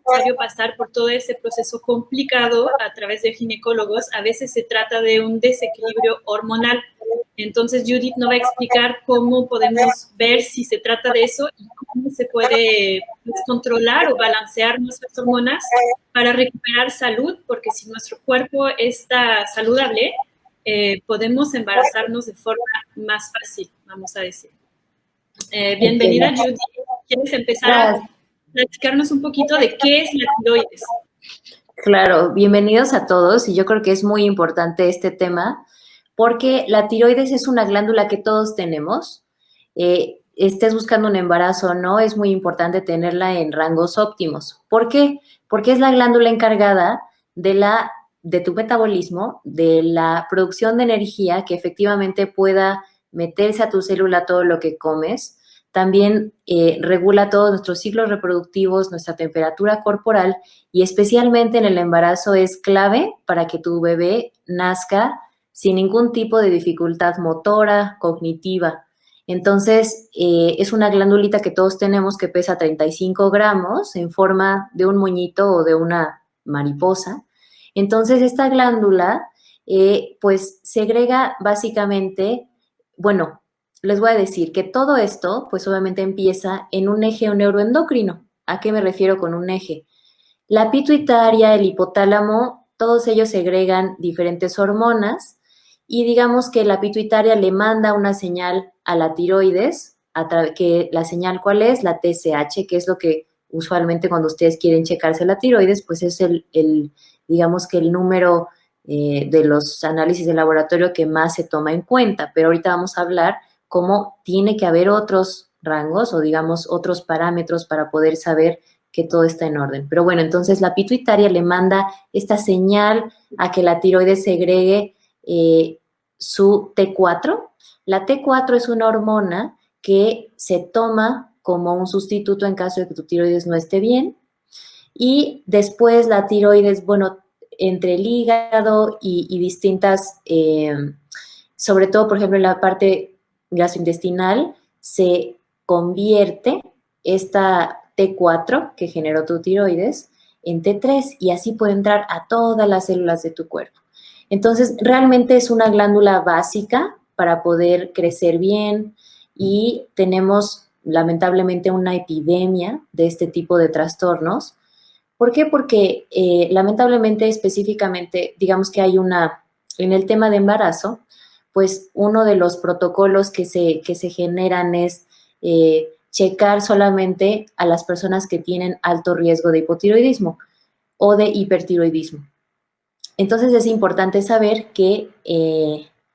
necesario pasar por todo ese proceso complicado a través de ginecólogos. A veces se trata de un desequilibrio hormonal. Entonces Judith nos va a explicar cómo podemos ver si se trata de eso y cómo se puede pues, controlar o balancear nuestras hormonas para recuperar salud, porque si nuestro cuerpo está saludable, podemos embarazarnos de forma más fácil, vamos a decir. Bienvenida, Entiendo. Judith. ¿Quieres empezar a Gracias. platicarnos un poquito de qué es la tiroides? Claro, bienvenidos a todos y yo creo que es muy importante este tema porque la tiroides es una glándula que todos tenemos. Estés buscando un embarazo o no, es muy importante tenerla en rangos óptimos. ¿Por qué? Porque es la glándula encargada de tu metabolismo, de la producción de energía que efectivamente pueda meterse a tu célula todo lo que comes. También regula todos nuestros ciclos reproductivos, nuestra temperatura corporal y especialmente en el embarazo es clave para que tu bebé nazca sin ningún tipo de dificultad motora, cognitiva. Entonces, es una glandulita que todos tenemos que pesa 35 gramos en forma de un moñito o de una mariposa. Entonces, esta glándula, pues, segrega básicamente, bueno, les voy a decir que todo esto, pues, obviamente empieza en un eje neuroendocrino. ¿A qué me refiero con un eje? La pituitaria, el hipotálamo, todos ellos segregan diferentes hormonas y digamos que la pituitaria le manda una señal a la tiroides, que la señal ¿cuál es? La TSH, que es lo que usualmente cuando ustedes quieren checarse la tiroides, pues es digamos que el número de los análisis de laboratorio que más se toma en cuenta, pero ahorita vamos a hablar cómo tiene que haber otros rangos o digamos otros parámetros para poder saber que todo está en orden. Pero bueno, entonces la pituitaria le manda esta señal a que la tiroides segregue su T4. La T4 es una hormona que se toma como un sustituto en caso de que tu tiroides no esté bien. Y después la tiroides, bueno, entre el hígado y distintas, sobre todo, por ejemplo, en la parte gastrointestinal, se convierte esta T4 que generó tu tiroides en T3 y así puede entrar a todas las células de tu cuerpo. Entonces, realmente es una glándula básica para poder crecer bien y tenemos lamentablemente una epidemia de este tipo de trastornos. ¿Por qué? Porque lamentablemente, específicamente, digamos que hay en el tema de embarazo, pues uno de los protocolos que se generan es checar solamente a las personas que tienen alto riesgo de hipotiroidismo o de hipertiroidismo. Entonces es importante saber que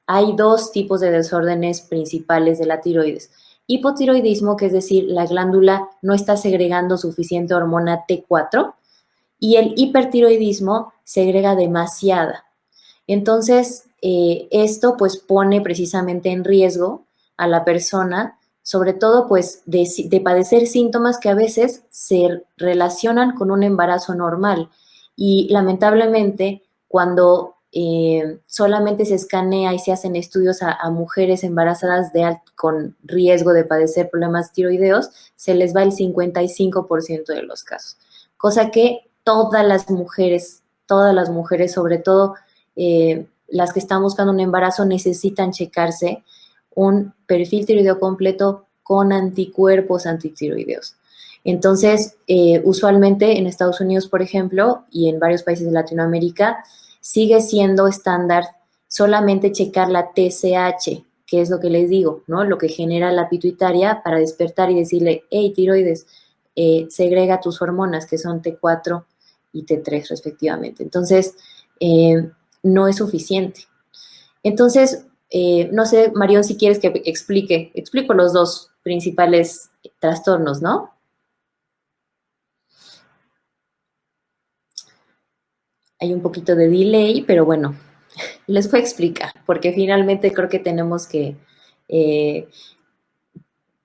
hay dos tipos de desórdenes principales de la tiroides. Hipotiroidismo, que es decir, la glándula no está segregando suficiente hormona T4, y el hipertiroidismo segrega demasiada. Entonces, esto pues pone precisamente en riesgo a la persona, sobre todo pues de padecer síntomas que a veces se relacionan con un embarazo normal. Y lamentablemente, cuando solamente se escanea y se hacen estudios a mujeres embarazadas con riesgo de padecer problemas tiroideos, se les va el 55% de los casos. Cosa que todas las mujeres, sobre todo las que están buscando un embarazo, necesitan checarse un perfil tiroideo completo con anticuerpos antitiroideos. Entonces, usualmente en Estados Unidos, por ejemplo, y en varios países de Latinoamérica, sigue siendo estándar solamente checar la TSH, que es lo que les digo, ¿no? Lo que genera la pituitaria para despertar y decirle, hey, tiroides, segrega tus hormonas, que son T4 y T3 respectivamente. Entonces, no es suficiente. Entonces, no sé, Marión, si quieres que explico los dos principales trastornos, ¿no? Hay un poquito de delay, pero bueno, les voy a explicar, porque finalmente creo que tenemos que,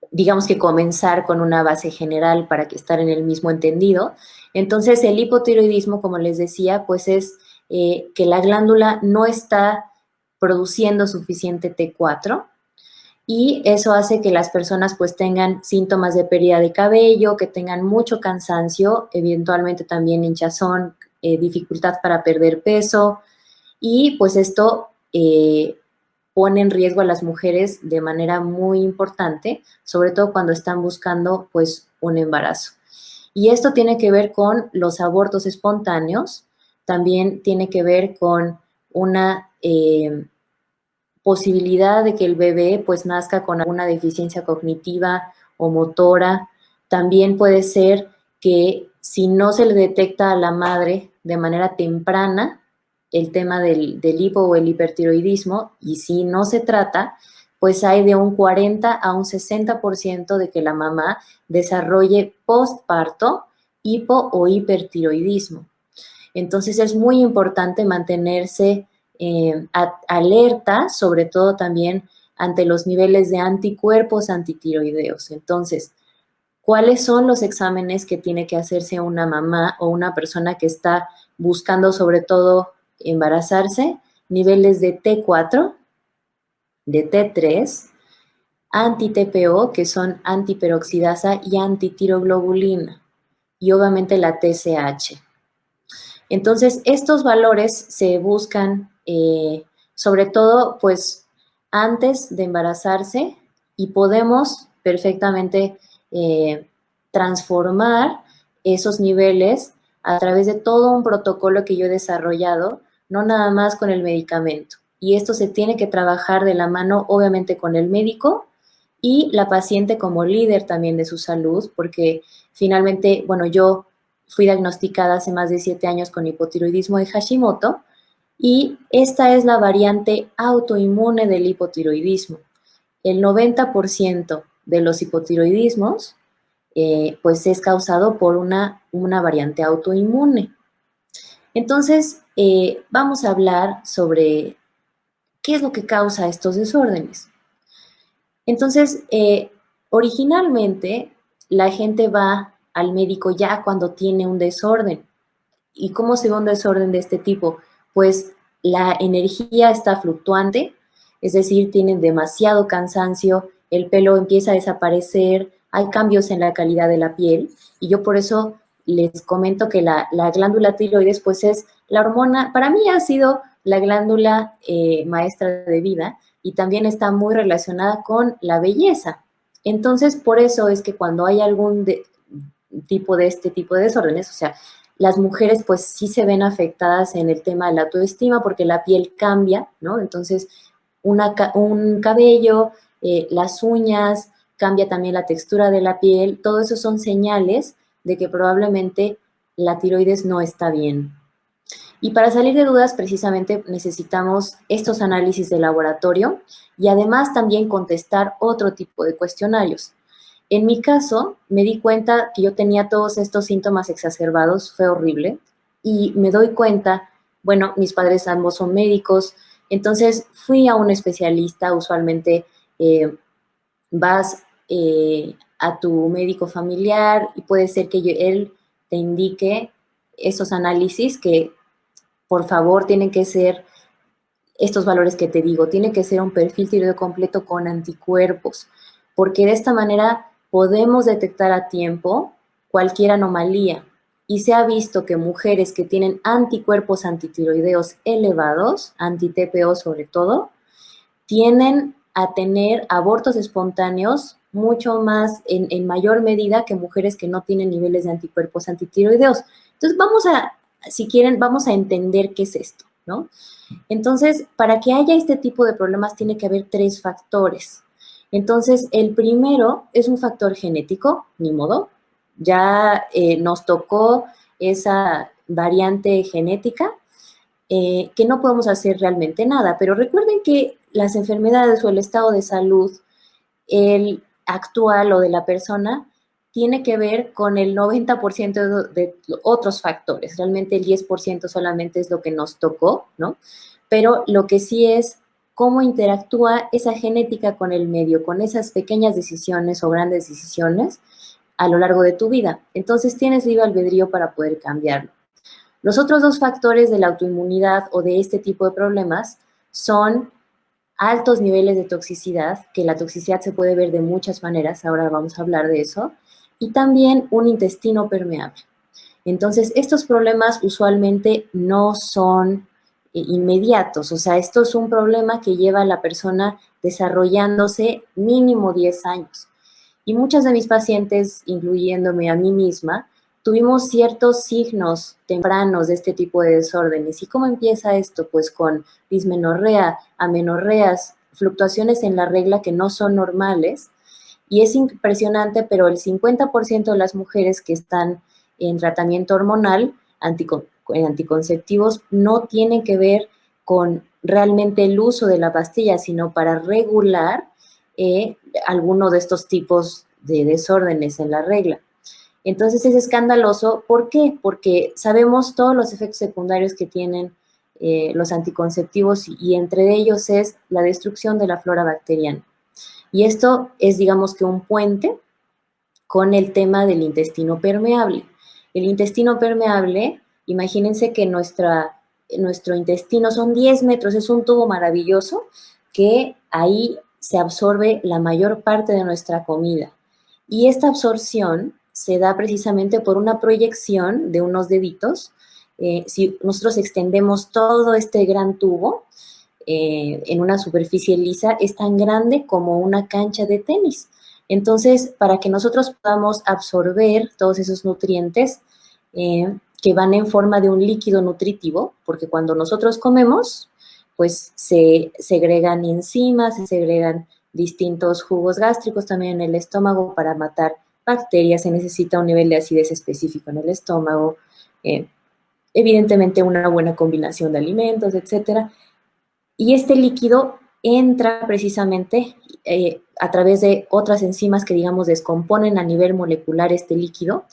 digamos que comenzar con una base general para que estar en el mismo entendido. Entonces, el hipotiroidismo, como les decía, pues es que la glándula no está produciendo suficiente T4 y eso hace que las personas pues tengan síntomas de pérdida de cabello, que tengan mucho cansancio, eventualmente también hinchazón, dificultad para perder peso, y pues esto pone en riesgo a las mujeres de manera muy importante, sobre todo cuando están buscando pues un embarazo. Y esto tiene que ver con los abortos espontáneos, también tiene que ver con una posibilidad de que el bebé pues nazca con alguna deficiencia cognitiva o motora. También puede ser que si no se le detecta a la madre de manera temprana el tema del hipo o el hipertiroidismo, y si no se trata, pues hay de un 40 a un 60% de que la mamá desarrolle postparto hipo o hipertiroidismo. Entonces es muy importante mantenerse alerta, sobre todo también ante los niveles de anticuerpos antitiroideos. Entonces, ¿cuáles son los exámenes que tiene que hacerse una mamá o una persona que está buscando sobre todo embarazarse? Niveles de T4, de T3, anti-TPO, que son antiperoxidasa y antitiroglobulina, y obviamente la TSH. Entonces, estos valores se buscan sobre todo pues antes de embarazarse, y podemos perfectamente transformar esos niveles a través de todo un protocolo que yo he desarrollado, no nada más con el medicamento. Y esto se tiene que trabajar de la mano, obviamente, con el médico y la paciente como líder también de su salud, porque finalmente, bueno, yo fui diagnosticada hace más de 7 años con hipotiroidismo de Hashimoto, y esta es la variante autoinmune del hipotiroidismo. El 90% de los hipotiroidismos pues es causado por una variante autoinmune. Entonces, vamos a hablar sobre qué es lo que causa estos desórdenes. Entonces, originalmente la gente va al médico ya cuando tiene un desorden. ¿Y cómo se ve un desorden de este tipo? Pues la energía está fluctuante, es decir, tienen demasiado cansancio, el pelo empieza a desaparecer, hay cambios en la calidad de la piel, y yo por eso les comento que la glándula tiroides pues es la hormona, para mí ha sido la glándula maestra de vida, y también está muy relacionada con la belleza. Entonces, por eso es que cuando hay algún tipo de este tipo de desórdenes, o sea, las mujeres pues sí se ven afectadas en el tema de la autoestima porque la piel cambia, ¿no? Entonces, un cabello, las uñas, cambia también la textura de la piel, todo eso son señales de que probablemente la tiroides no está bien. Y para salir de dudas, precisamente necesitamos estos análisis de laboratorio y además también contestar otro tipo de cuestionarios. En mi caso, me di cuenta que yo tenía todos estos síntomas exacerbados, fue horrible, y me doy cuenta, bueno, mis padres ambos son médicos, entonces fui a un especialista, usualmente vas a tu médico familiar y puede ser que él te indique esos análisis que por favor tienen que ser estos valores que te digo, tiene que ser un perfil tiroideo completo con anticuerpos, porque de esta manera podemos detectar a tiempo cualquier anomalía. Y se ha visto que mujeres que tienen anticuerpos antitiroideos elevados, anti-TPO sobre todo, tienden a tener abortos espontáneos mucho más, en mayor medida que mujeres que no tienen niveles de anticuerpos antitiroideos. Entonces si quieren, vamos a entender qué es esto, ¿no? Entonces, para que haya este tipo de problemas tiene que haber 3 factores. Entonces, el primero es un factor genético, ni modo, ya nos tocó esa variante genética, que no podemos hacer realmente nada, pero recuerden que las enfermedades o el estado de salud, el actual o de la persona, tiene que ver con el 90% de otros factores. Realmente el 10% solamente es lo que nos tocó, ¿no? Pero lo que sí es cómo interactúa esa genética con el medio, con esas pequeñas decisiones o grandes decisiones a lo largo de tu vida. Entonces tienes libre albedrío para poder cambiarlo. Los otros 2 factores de la autoinmunidad o de este tipo de problemas son altos niveles de toxicidad, que la toxicidad se puede ver de muchas maneras, ahora vamos a hablar de eso, y también un intestino permeable. Entonces, estos problemas usualmente no son inmediatos, o sea, esto es un problema que lleva a la persona desarrollándose mínimo 10 años. Y muchas de mis pacientes, incluyéndome a mí misma, tuvimos ciertos signos tempranos de este tipo de desórdenes. ¿Y cómo empieza esto? Pues con dismenorrea, amenorreas, fluctuaciones en la regla que no son normales. Y es impresionante, pero el 50% de las mujeres que están en tratamiento hormonal, anticonceptivos, no tienen que ver con realmente el uso de la pastilla, sino para regular alguno de estos tipos de desórdenes en la regla. Entonces es escandaloso. ¿Por qué? Porque sabemos todos los efectos secundarios que tienen los anticonceptivos y entre ellos es la destrucción de la flora bacteriana. Y esto es, digamos que un puente con el tema del intestino permeable. El intestino permeable, imagínense que nuestro intestino son 10 metros, es un tubo maravilloso que ahí se absorbe la mayor parte de nuestra comida. Y esta absorción se da precisamente por una proyección de unos deditos. Si nosotros extendemos todo este gran tubo en una superficie lisa, es tan grande como una cancha de tenis. Entonces, para que nosotros podamos absorber todos esos nutrientes que van en forma de un líquido nutritivo, porque cuando nosotros comemos, pues se segregan enzimas, se segregan distintos jugos gástricos también en el estómago para matar bacterias, se necesita un nivel de acidez específico en el estómago, evidentemente una buena combinación de alimentos, etcétera. Y este líquido entra precisamente a través de otras enzimas que, digamos, descomponen a nivel molecular este líquido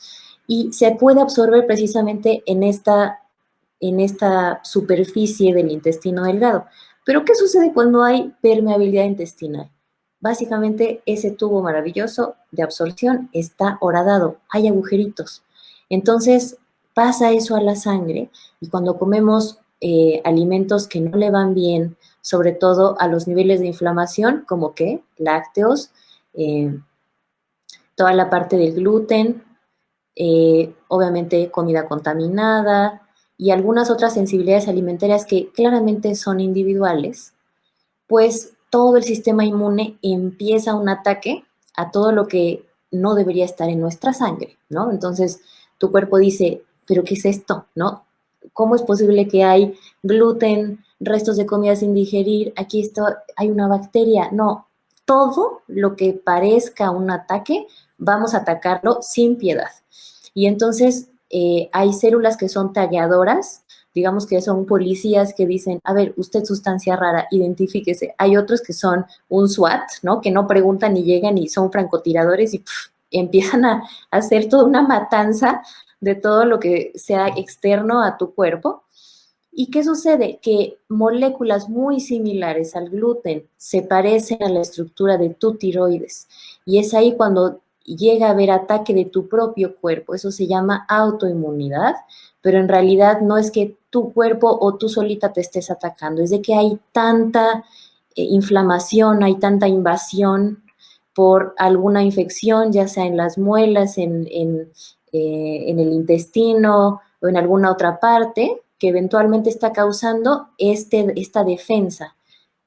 y se puede absorber precisamente en esta superficie del intestino delgado. Pero, ¿qué sucede cuando hay permeabilidad intestinal? Básicamente, ese tubo maravilloso de absorción está horadado, hay agujeritos. Entonces, pasa eso a la sangre y cuando comemos alimentos que no le van bien, sobre todo a los niveles de inflamación, como que lácteos, toda la parte del gluten, obviamente comida contaminada y algunas otras sensibilidades alimentarias que claramente son individuales, pues todo el sistema inmune empieza un ataque a todo lo que no debería estar en nuestra sangre, ¿no? Entonces tu cuerpo dice, ¿pero qué es esto? ¿No? ¿Cómo es posible que hay gluten, restos de comida sin digerir? Aquí hay una bacteria. No, todo lo que parezca un ataque, vamos a atacarlo sin piedad. Y entonces hay células que son tagueadoras, digamos que son policías que dicen, a ver, usted sustancia rara, identifíquese. Hay otros que son un SWAT, ¿no? Que no preguntan ni llegan y son francotiradores y empiezan a hacer toda una matanza de todo lo que sea externo a tu cuerpo. ¿Y qué sucede? Que moléculas muy similares al gluten se parecen a la estructura de tu tiroides. Y es ahí cuando llega a haber ataque de tu propio cuerpo. Eso se llama autoinmunidad, pero en realidad no es que tu cuerpo o tú solita te estés atacando, es de que hay tanta inflamación, hay tanta invasión por alguna infección, ya sea en las muelas, en el intestino o en alguna otra parte, que eventualmente está causando esta defensa.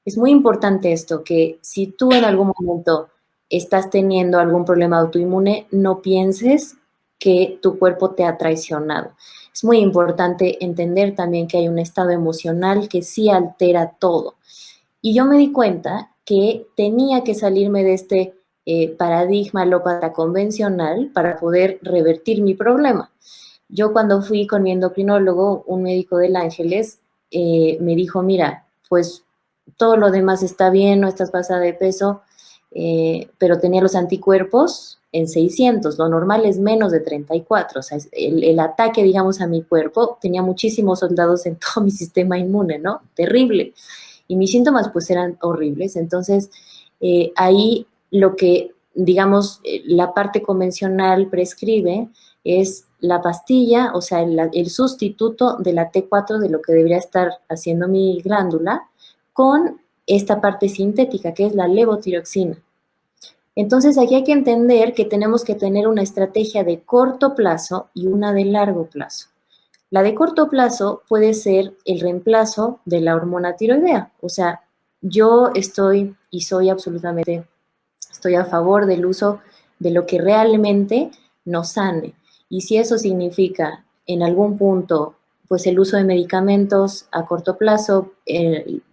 Es muy importante esto, que si tú en algún momento estás teniendo algún problema autoinmune, no pienses que tu cuerpo te ha traicionado. Es muy importante entender también que hay un estado emocional que sí altera todo. Y yo me di cuenta que tenía que salirme de este paradigma alópata convencional para poder revertir mi problema. Yo cuando fui con mi endocrinólogo, un médico del Ángeles, me dijo, mira, pues todo lo demás está bien, no estás pasada de peso, pero tenía los anticuerpos en 600, lo normal es menos de 34, o sea, el ataque, digamos, a mi cuerpo tenía muchísimos soldados en todo mi sistema inmune, ¿no? Terrible. Y mis síntomas pues eran horribles, entonces ahí lo que, digamos, la parte convencional prescribe es la pastilla, o sea, el sustituto de la T4 de lo que debería estar haciendo mi glándula, con esta parte sintética, que es la levotiroxina. Entonces, aquí hay que entender que tenemos que tener una estrategia de corto plazo y una de largo plazo. La de corto plazo puede ser el reemplazo de la hormona tiroidea. O sea, yo estoy y soy absolutamente, estoy a favor del uso de lo que realmente nos sane. Y si eso significa en algún punto, pues el uso de medicamentos a corto plazo,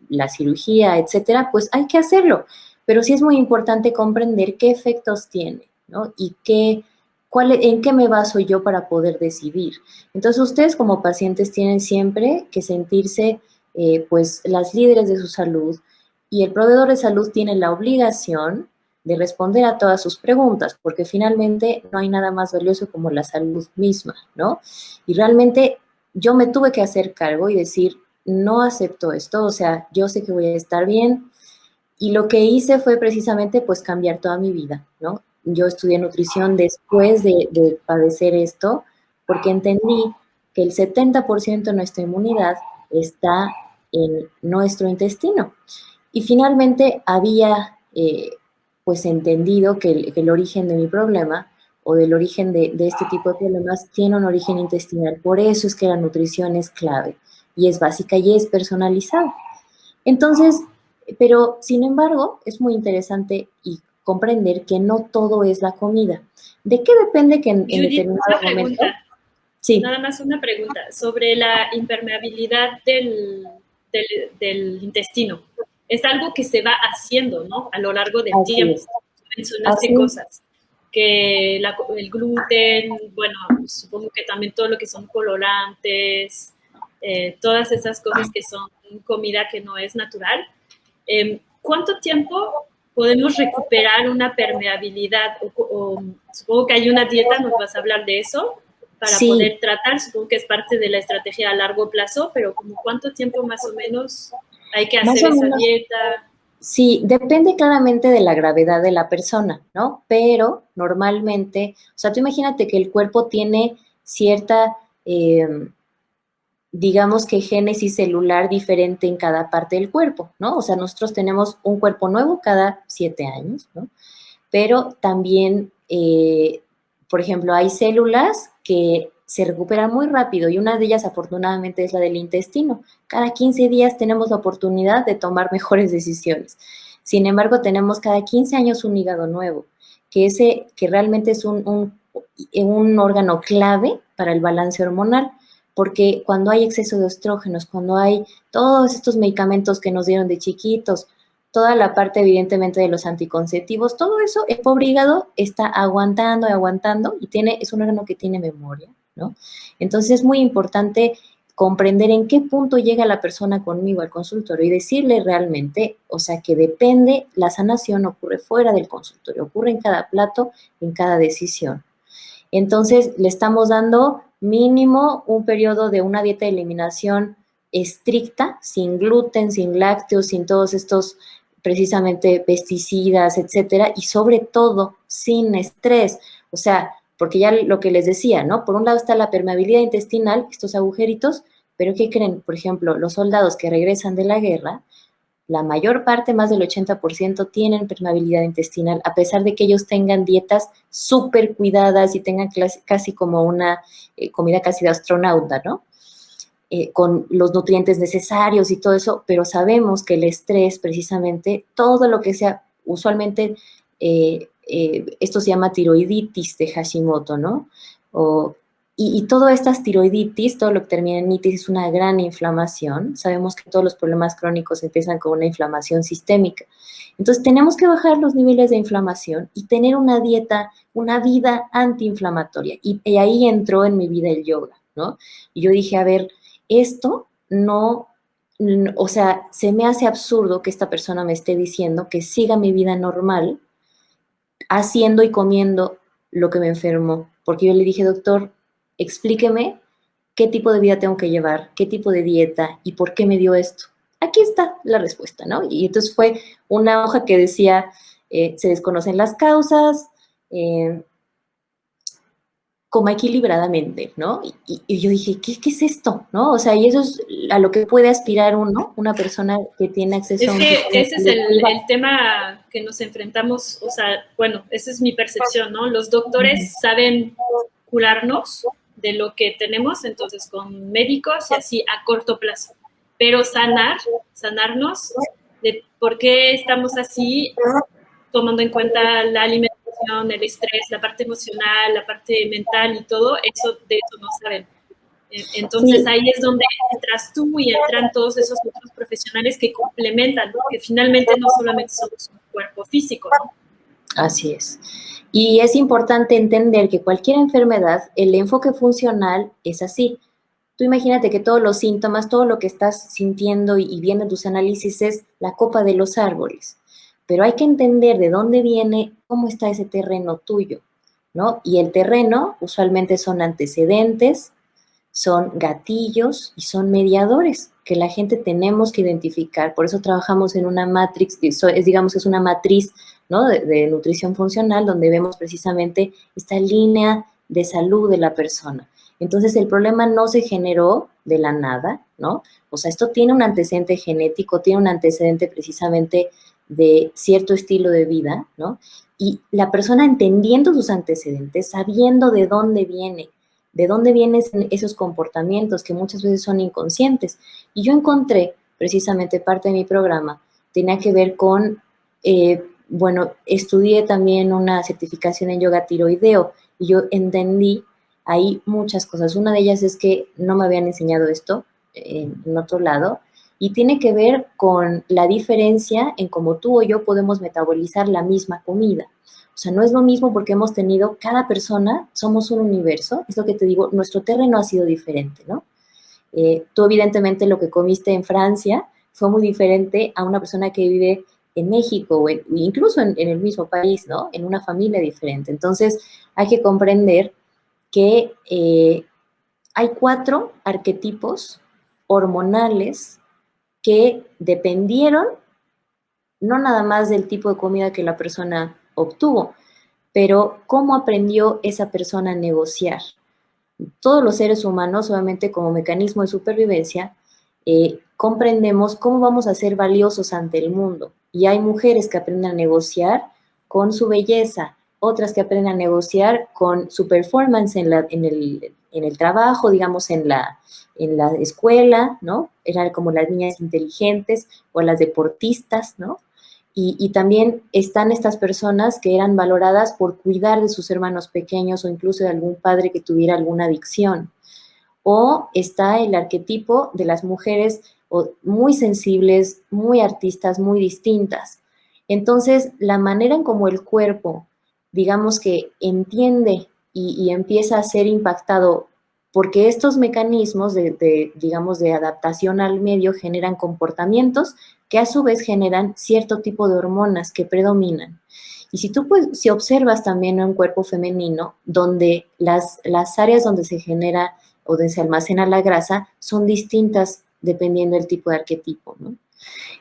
la cirugía, etcétera, pues hay que hacerlo. Pero sí es muy importante comprender qué efectos tiene, ¿no? Y en qué me baso yo para poder decidir. Entonces, ustedes como pacientes tienen siempre que sentirse, pues, las líderes de su salud, y el proveedor de salud tiene la obligación de responder a todas sus preguntas, porque finalmente no hay nada más valioso como la salud misma, ¿no? Y realmente yo me tuve que hacer cargo y decir, no acepto esto, o sea, yo sé que voy a estar bien, y lo que hice fue precisamente pues cambiar toda mi vida, ¿no? Yo estudié nutrición después de padecer esto, porque entendí que el 70% de nuestra inmunidad está en nuestro intestino. Y finalmente había pues entendido que el origen de mi problema o del origen de este tipo de problemas tiene un origen intestinal. Por eso es que la nutrición es clave y es básica y es personalizada. Entonces, pero sin embargo, es muy interesante y comprender que no todo es la comida. ¿De qué depende que en Judith, determinado una momento? pregunta, Sí, nada más una pregunta sobre la impermeabilidad del intestino. Es algo que se va haciendo, ¿no? A lo largo del así tiempo. es. Mencionaste Así, cosas, que el gluten, bueno, supongo que también todo lo que son colorantes, todas esas cosas que son comida que no es natural. ¿Cuánto tiempo podemos recuperar una permeabilidad? Supongo que hay una dieta, nos vas a hablar de eso, para sí, poder tratar, supongo que es parte de la estrategia a largo plazo, pero como cuánto tiempo más o menos hay que más hacer o esa menos. dieta. Sí, depende claramente de la gravedad de la persona, ¿no? Pero normalmente, o sea, tú imagínate que el cuerpo tiene cierta, eh, digamos que génesis celular diferente en cada parte del cuerpo, ¿no? O sea, nosotros tenemos un cuerpo nuevo cada 7 años, ¿no? Pero también, por ejemplo, hay células que se recuperan muy rápido y una de ellas afortunadamente es la del intestino. Cada 15 días tenemos la oportunidad de tomar mejores decisiones. Sin embargo, tenemos cada 15 años un hígado nuevo, que realmente es un órgano clave para el balance hormonal, porque cuando hay exceso de estrógenos, cuando hay todos estos medicamentos que nos dieron de chiquitos, toda la parte evidentemente de los anticonceptivos, todo eso, el pobre hígado está aguantando y aguantando y es un órgano que tiene memoria, ¿no? Entonces es muy importante comprender en qué punto llega la persona conmigo al consultorio y decirle realmente, o sea, que depende, la sanación ocurre fuera del consultorio, ocurre en cada plato, en cada decisión. Entonces, le estamos dando mínimo un periodo de una dieta de eliminación estricta, sin gluten, sin lácteos, sin todos estos precisamente pesticidas, etcétera, y sobre todo sin estrés. O sea, porque ya lo que les decía, ¿no? Por un lado está la permeabilidad intestinal, estos agujeritos, pero ¿qué creen? Por ejemplo, los soldados que regresan de la guerra, la mayor parte, más del 80%, tienen permeabilidad intestinal, a pesar de que ellos tengan dietas súper cuidadas y tengan casi como una comida casi de astronauta, ¿no? Con los nutrientes necesarios y todo eso, pero sabemos que el estrés, precisamente, todo lo que sea, usualmente, esto se llama tiroiditis de Hashimoto, ¿no? O, y todas estas tiroiditis, todo lo que termina en itis es una gran inflamación. Sabemos que todos los problemas crónicos empiezan con una inflamación sistémica. Entonces tenemos que bajar los niveles de inflamación y tener una dieta, una vida antiinflamatoria. Y ahí entró en mi vida el yoga, ¿no? Y yo dije, a ver, esto no, o sea, se me hace absurdo que esta persona me esté diciendo que siga mi vida normal haciendo y comiendo lo que me enfermó. Porque yo le dije, doctor, explíqueme qué tipo de vida tengo que llevar, qué tipo de dieta y por qué me dio esto. Aquí está la respuesta, ¿no? Y entonces fue una hoja que decía, se desconocen las causas, coma equilibradamente, ¿no? Y yo dije, ¿qué es esto? ¿No? O sea, y eso es a lo que puede aspirar uno, una persona que tiene acceso Es a un que sistema ese es saludable. el tema que nos enfrentamos, o sea, bueno, esa es mi percepción, ¿no? Los doctores saben curarnos de lo que tenemos, entonces con médicos y así a corto plazo, pero sanarnos de por qué estamos así, tomando en cuenta la alimentación, el estrés, la parte emocional, la parte mental y todo, eso de eso no saben. Entonces Sí, ahí es donde entras tú y entran todos esos otros profesionales que complementan, porque finalmente no solamente somos un cuerpo físico, ¿no? así es. Y es importante entender que cualquier enfermedad, el enfoque funcional es así. Tú imagínate que todos los síntomas, todo lo que estás sintiendo y viendo en tus análisis es la copa de los árboles. Pero hay que entender de dónde viene, cómo está ese terreno tuyo, ¿no? Y el terreno usualmente son antecedentes, son gatillos y son mediadores que la gente tenemos que identificar. Por eso trabajamos en una matrix, digamos, es una matriz, ¿no? de nutrición funcional, donde vemos precisamente esta línea de salud de la persona. Entonces, el problema no se generó de la nada, ¿no? O sea, esto tiene un antecedente genético, tiene un antecedente precisamente de cierto estilo de vida, ¿no? Y la persona entendiendo sus antecedentes, sabiendo de dónde vienen esos comportamientos que muchas veces son inconscientes. Y yo encontré, precisamente parte de mi programa, tenía que ver con, bueno, estudié también una certificación en yoga tiroideo y yo entendí ahí muchas cosas. Una de ellas es que no me habían enseñado esto en otro lado y tiene que ver con la diferencia en cómo tú o yo podemos metabolizar la misma comida. O sea, no es lo mismo porque hemos tenido, cada persona, somos un universo, es lo que te digo, nuestro terreno ha sido diferente, ¿no? Tú evidentemente lo que comiste en Francia fue muy diferente a una persona que vive en México o incluso en el mismo país, ¿no? En una familia diferente. Entonces, hay que comprender que hay 4 arquetipos hormonales que dependieron no nada más del tipo de comida que la persona obtuvo, pero cómo aprendió esa persona a negociar. Todos los seres humanos, obviamente como mecanismo de supervivencia, comprendemos cómo vamos a ser valiosos ante el mundo. Y hay mujeres que aprenden a negociar con su belleza, otras que aprenden a negociar con su performance en el trabajo, digamos, en la escuela, ¿no? Eran como las niñas inteligentes o las deportistas, ¿no? Y también están estas personas que eran valoradas por cuidar de sus hermanos pequeños o incluso de algún padre que tuviera alguna adicción. O está el arquetipo de las mujeres muy sensibles, muy artistas, muy distintas. Entonces, la manera en cómo el cuerpo, digamos que entiende y empieza a ser impactado, porque estos mecanismos digamos, de adaptación al medio generan comportamientos que a su vez generan cierto tipo de hormonas que predominan. Y si tú pues, si observas también un cuerpo femenino, donde las áreas donde se genera o donde se almacena la grasa son distintas dependiendo del tipo de arquetipo, ¿no?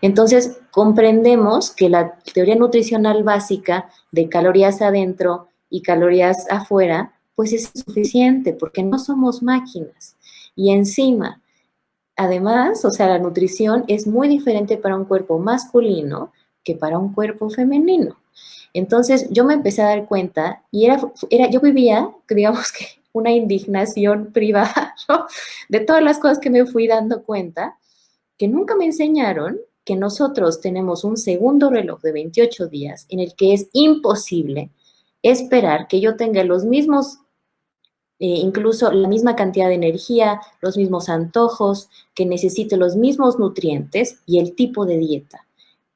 Entonces, comprendemos que la teoría nutricional básica de calorías adentro y calorías afuera, pues es suficiente porque no somos máquinas. Y encima, además, o sea, la nutrición es muy diferente para un cuerpo masculino que para un cuerpo femenino. Entonces yo me empecé a dar cuenta y yo vivía, digamos que una indignación privada, ¿no? De todas las cosas que me fui dando cuenta, que nunca me enseñaron que nosotros tenemos un segundo reloj de 28 días en el que es imposible esperar que yo tenga los mismos incluso la misma cantidad de energía, los mismos antojos, que necesite los mismos nutrientes y el tipo de dieta.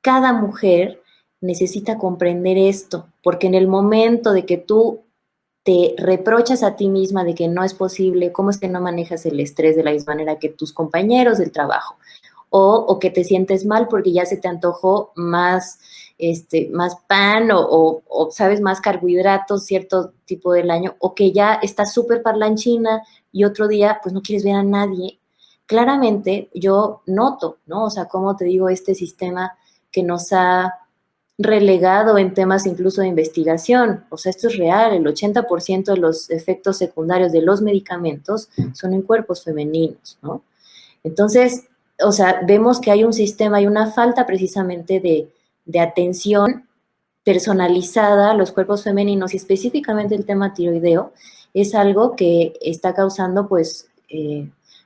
Cada mujer necesita comprender esto, porque en el momento de que tú te reprochas a ti misma de que no es posible, cómo es que no manejas el estrés de la misma manera que tus compañeros del trabajo, o que te sientes mal porque ya se te antojó más pan sabes, más carbohidratos cierto tipo del año, o que ya estás súper parlanchina y otro día pues no quieres ver a nadie. Claramente yo noto, ¿no? O sea, como te digo, este sistema que nos ha relegado en temas incluso de investigación. O sea, esto es real, el 80% de los efectos secundarios de los medicamentos son en cuerpos femeninos, ¿no? Entonces, o sea, vemos que hay un sistema, hay una falta precisamente de atención personalizada a los cuerpos femeninos y específicamente el tema tiroideo es algo que está causando pues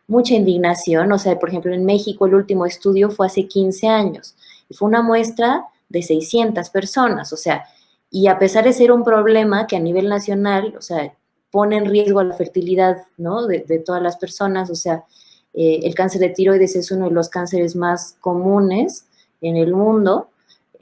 mucha indignación. O sea, por ejemplo, en México el último estudio fue hace 15 años y fue una muestra de 600 personas, o sea, y a pesar de ser un problema que a nivel nacional, o sea, pone en riesgo la fertilidad, ¿no? De todas las personas, o sea, el cáncer de tiroides es uno de los cánceres más comunes en el mundo,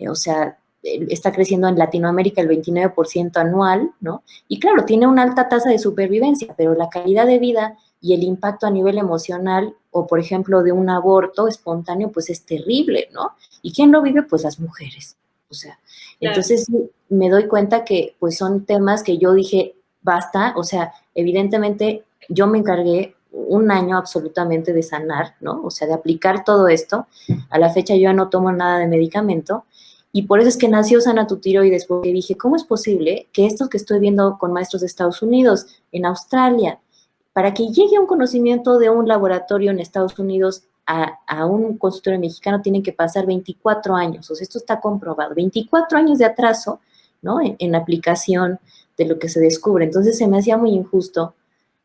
o sea, está creciendo en Latinoamérica el 29% anual, ¿no? Y claro, tiene una alta tasa de supervivencia, pero la calidad de vida y el impacto a nivel emocional o, por ejemplo, de un aborto espontáneo, pues es terrible, ¿no? ¿Y quién lo vive? Pues las mujeres. O sea, Claro. entonces me doy cuenta que pues son temas que yo dije, basta, o sea, evidentemente yo me encargué un año absolutamente de sanar, ¿no? O sea, de aplicar todo esto. A la fecha yo ya no tomo nada de medicamento y por eso es que nació Sana tu Tiroides, porque dije, ¿cómo es posible que esto que estoy viendo con maestros de Estados Unidos, en Australia, para que llegue a un conocimiento de un laboratorio en Estados Unidos a un consultorio mexicano tienen que pasar 24 años, o sea, esto está comprobado, 24 años de atraso, ¿no? En aplicación de lo que se descubre. Entonces se me hacía muy injusto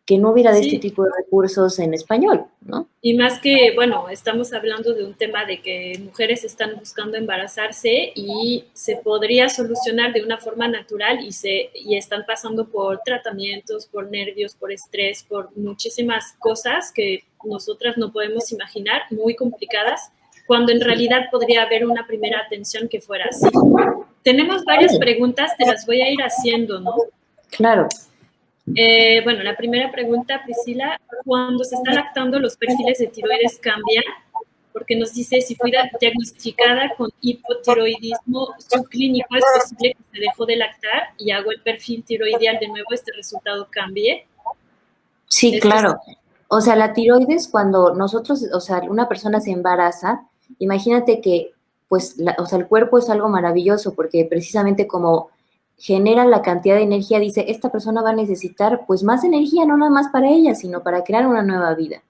que no hubiera de este Sí, tipo de recursos en español, ¿no? y más que, bueno, estamos hablando de un tema de que mujeres están buscando embarazarse y se podría solucionar de una forma natural y están pasando por tratamientos, por nervios, por estrés, por muchísimas cosas que nosotras no podemos imaginar, muy complicadas, cuando en realidad podría haber una primera atención que fuera así. Tenemos varias preguntas, te las voy a ir haciendo, ¿no? Claro. Bueno, la primera pregunta, Priscila, cuando se está lactando, ¿los perfiles de tiroides cambian? Porque nos dice, si fui diagnosticada con hipotiroidismo subclínico, ¿es posible que se dejó de lactar y hago el perfil tiroideal de nuevo, este resultado cambie? Sí, Esto es, claro. O sea, la tiroides cuando nosotros, o sea, una persona se embaraza, imagínate que, pues, o sea, el cuerpo es algo maravilloso porque precisamente como genera la cantidad de energía, dice, esta persona va a necesitar, pues, más energía, no nada más para ella, sino para crear una nueva vida.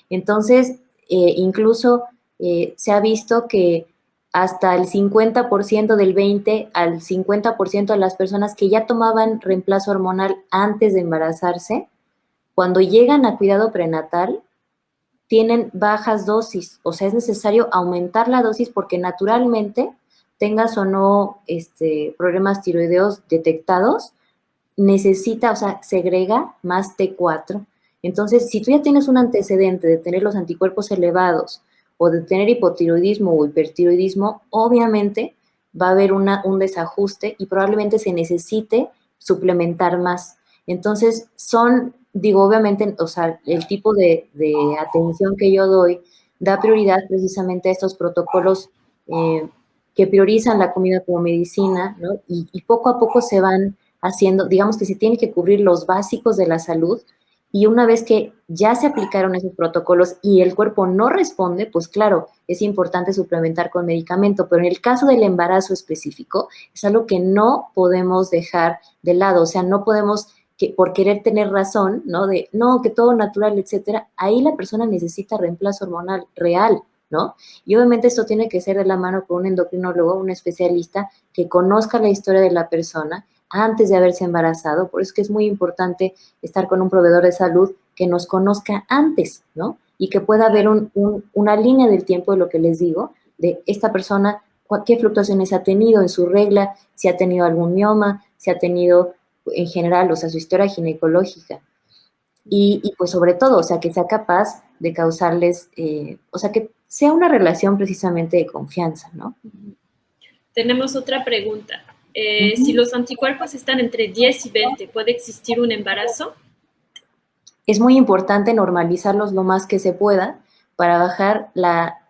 Entonces, incluso se ha visto que hasta el 50% del 20 al 50% de las personas que ya tomaban reemplazo hormonal antes de embarazarse, cuando llegan a cuidado prenatal, tienen bajas dosis, o sea, es necesario aumentar la dosis porque naturalmente, tengas o no problemas tiroideos detectados, necesita, o sea, segrega más T4. Entonces, si tú ya tienes un antecedente de tener los anticuerpos elevados o de tener hipotiroidismo o hipertiroidismo, obviamente va a haber un desajuste y probablemente se necesite suplementar más. Entonces, digo, obviamente, o sea, el tipo de atención que yo doy da prioridad precisamente a estos protocolos que priorizan la comida como medicina, ¿no? Y poco a poco se van haciendo, digamos que se tiene que cubrir los básicos de la salud y una vez que ya se aplicaron esos protocolos y el cuerpo no responde, pues claro, es importante suplementar con medicamento, pero en el caso del embarazo específico es algo que no podemos dejar de lado, o sea, no podemos por querer tener razón, ¿no? De, no, que todo natural, etcétera, ahí la persona necesita reemplazo hormonal real, ¿no? Y obviamente esto tiene que ser de la mano con un endocrinólogo, un especialista que conozca la historia de la persona antes de haberse embarazado, por eso es que es muy importante estar con un proveedor de salud que nos conozca antes, ¿no? Y que pueda haber una línea del tiempo de lo que les digo, de esta persona, qué fluctuaciones ha tenido en su regla, si ha tenido algún mioma, si ha tenido en general, o sea, su historia ginecológica. Y pues sobre todo, o sea, que sea capaz de causarles, o sea, que sea una relación precisamente de confianza, ¿no? tenemos otra pregunta. Si los anticuerpos están entre 10 y 20, ¿puede existir un embarazo? Es muy importante normalizarlos lo más que se pueda para bajar la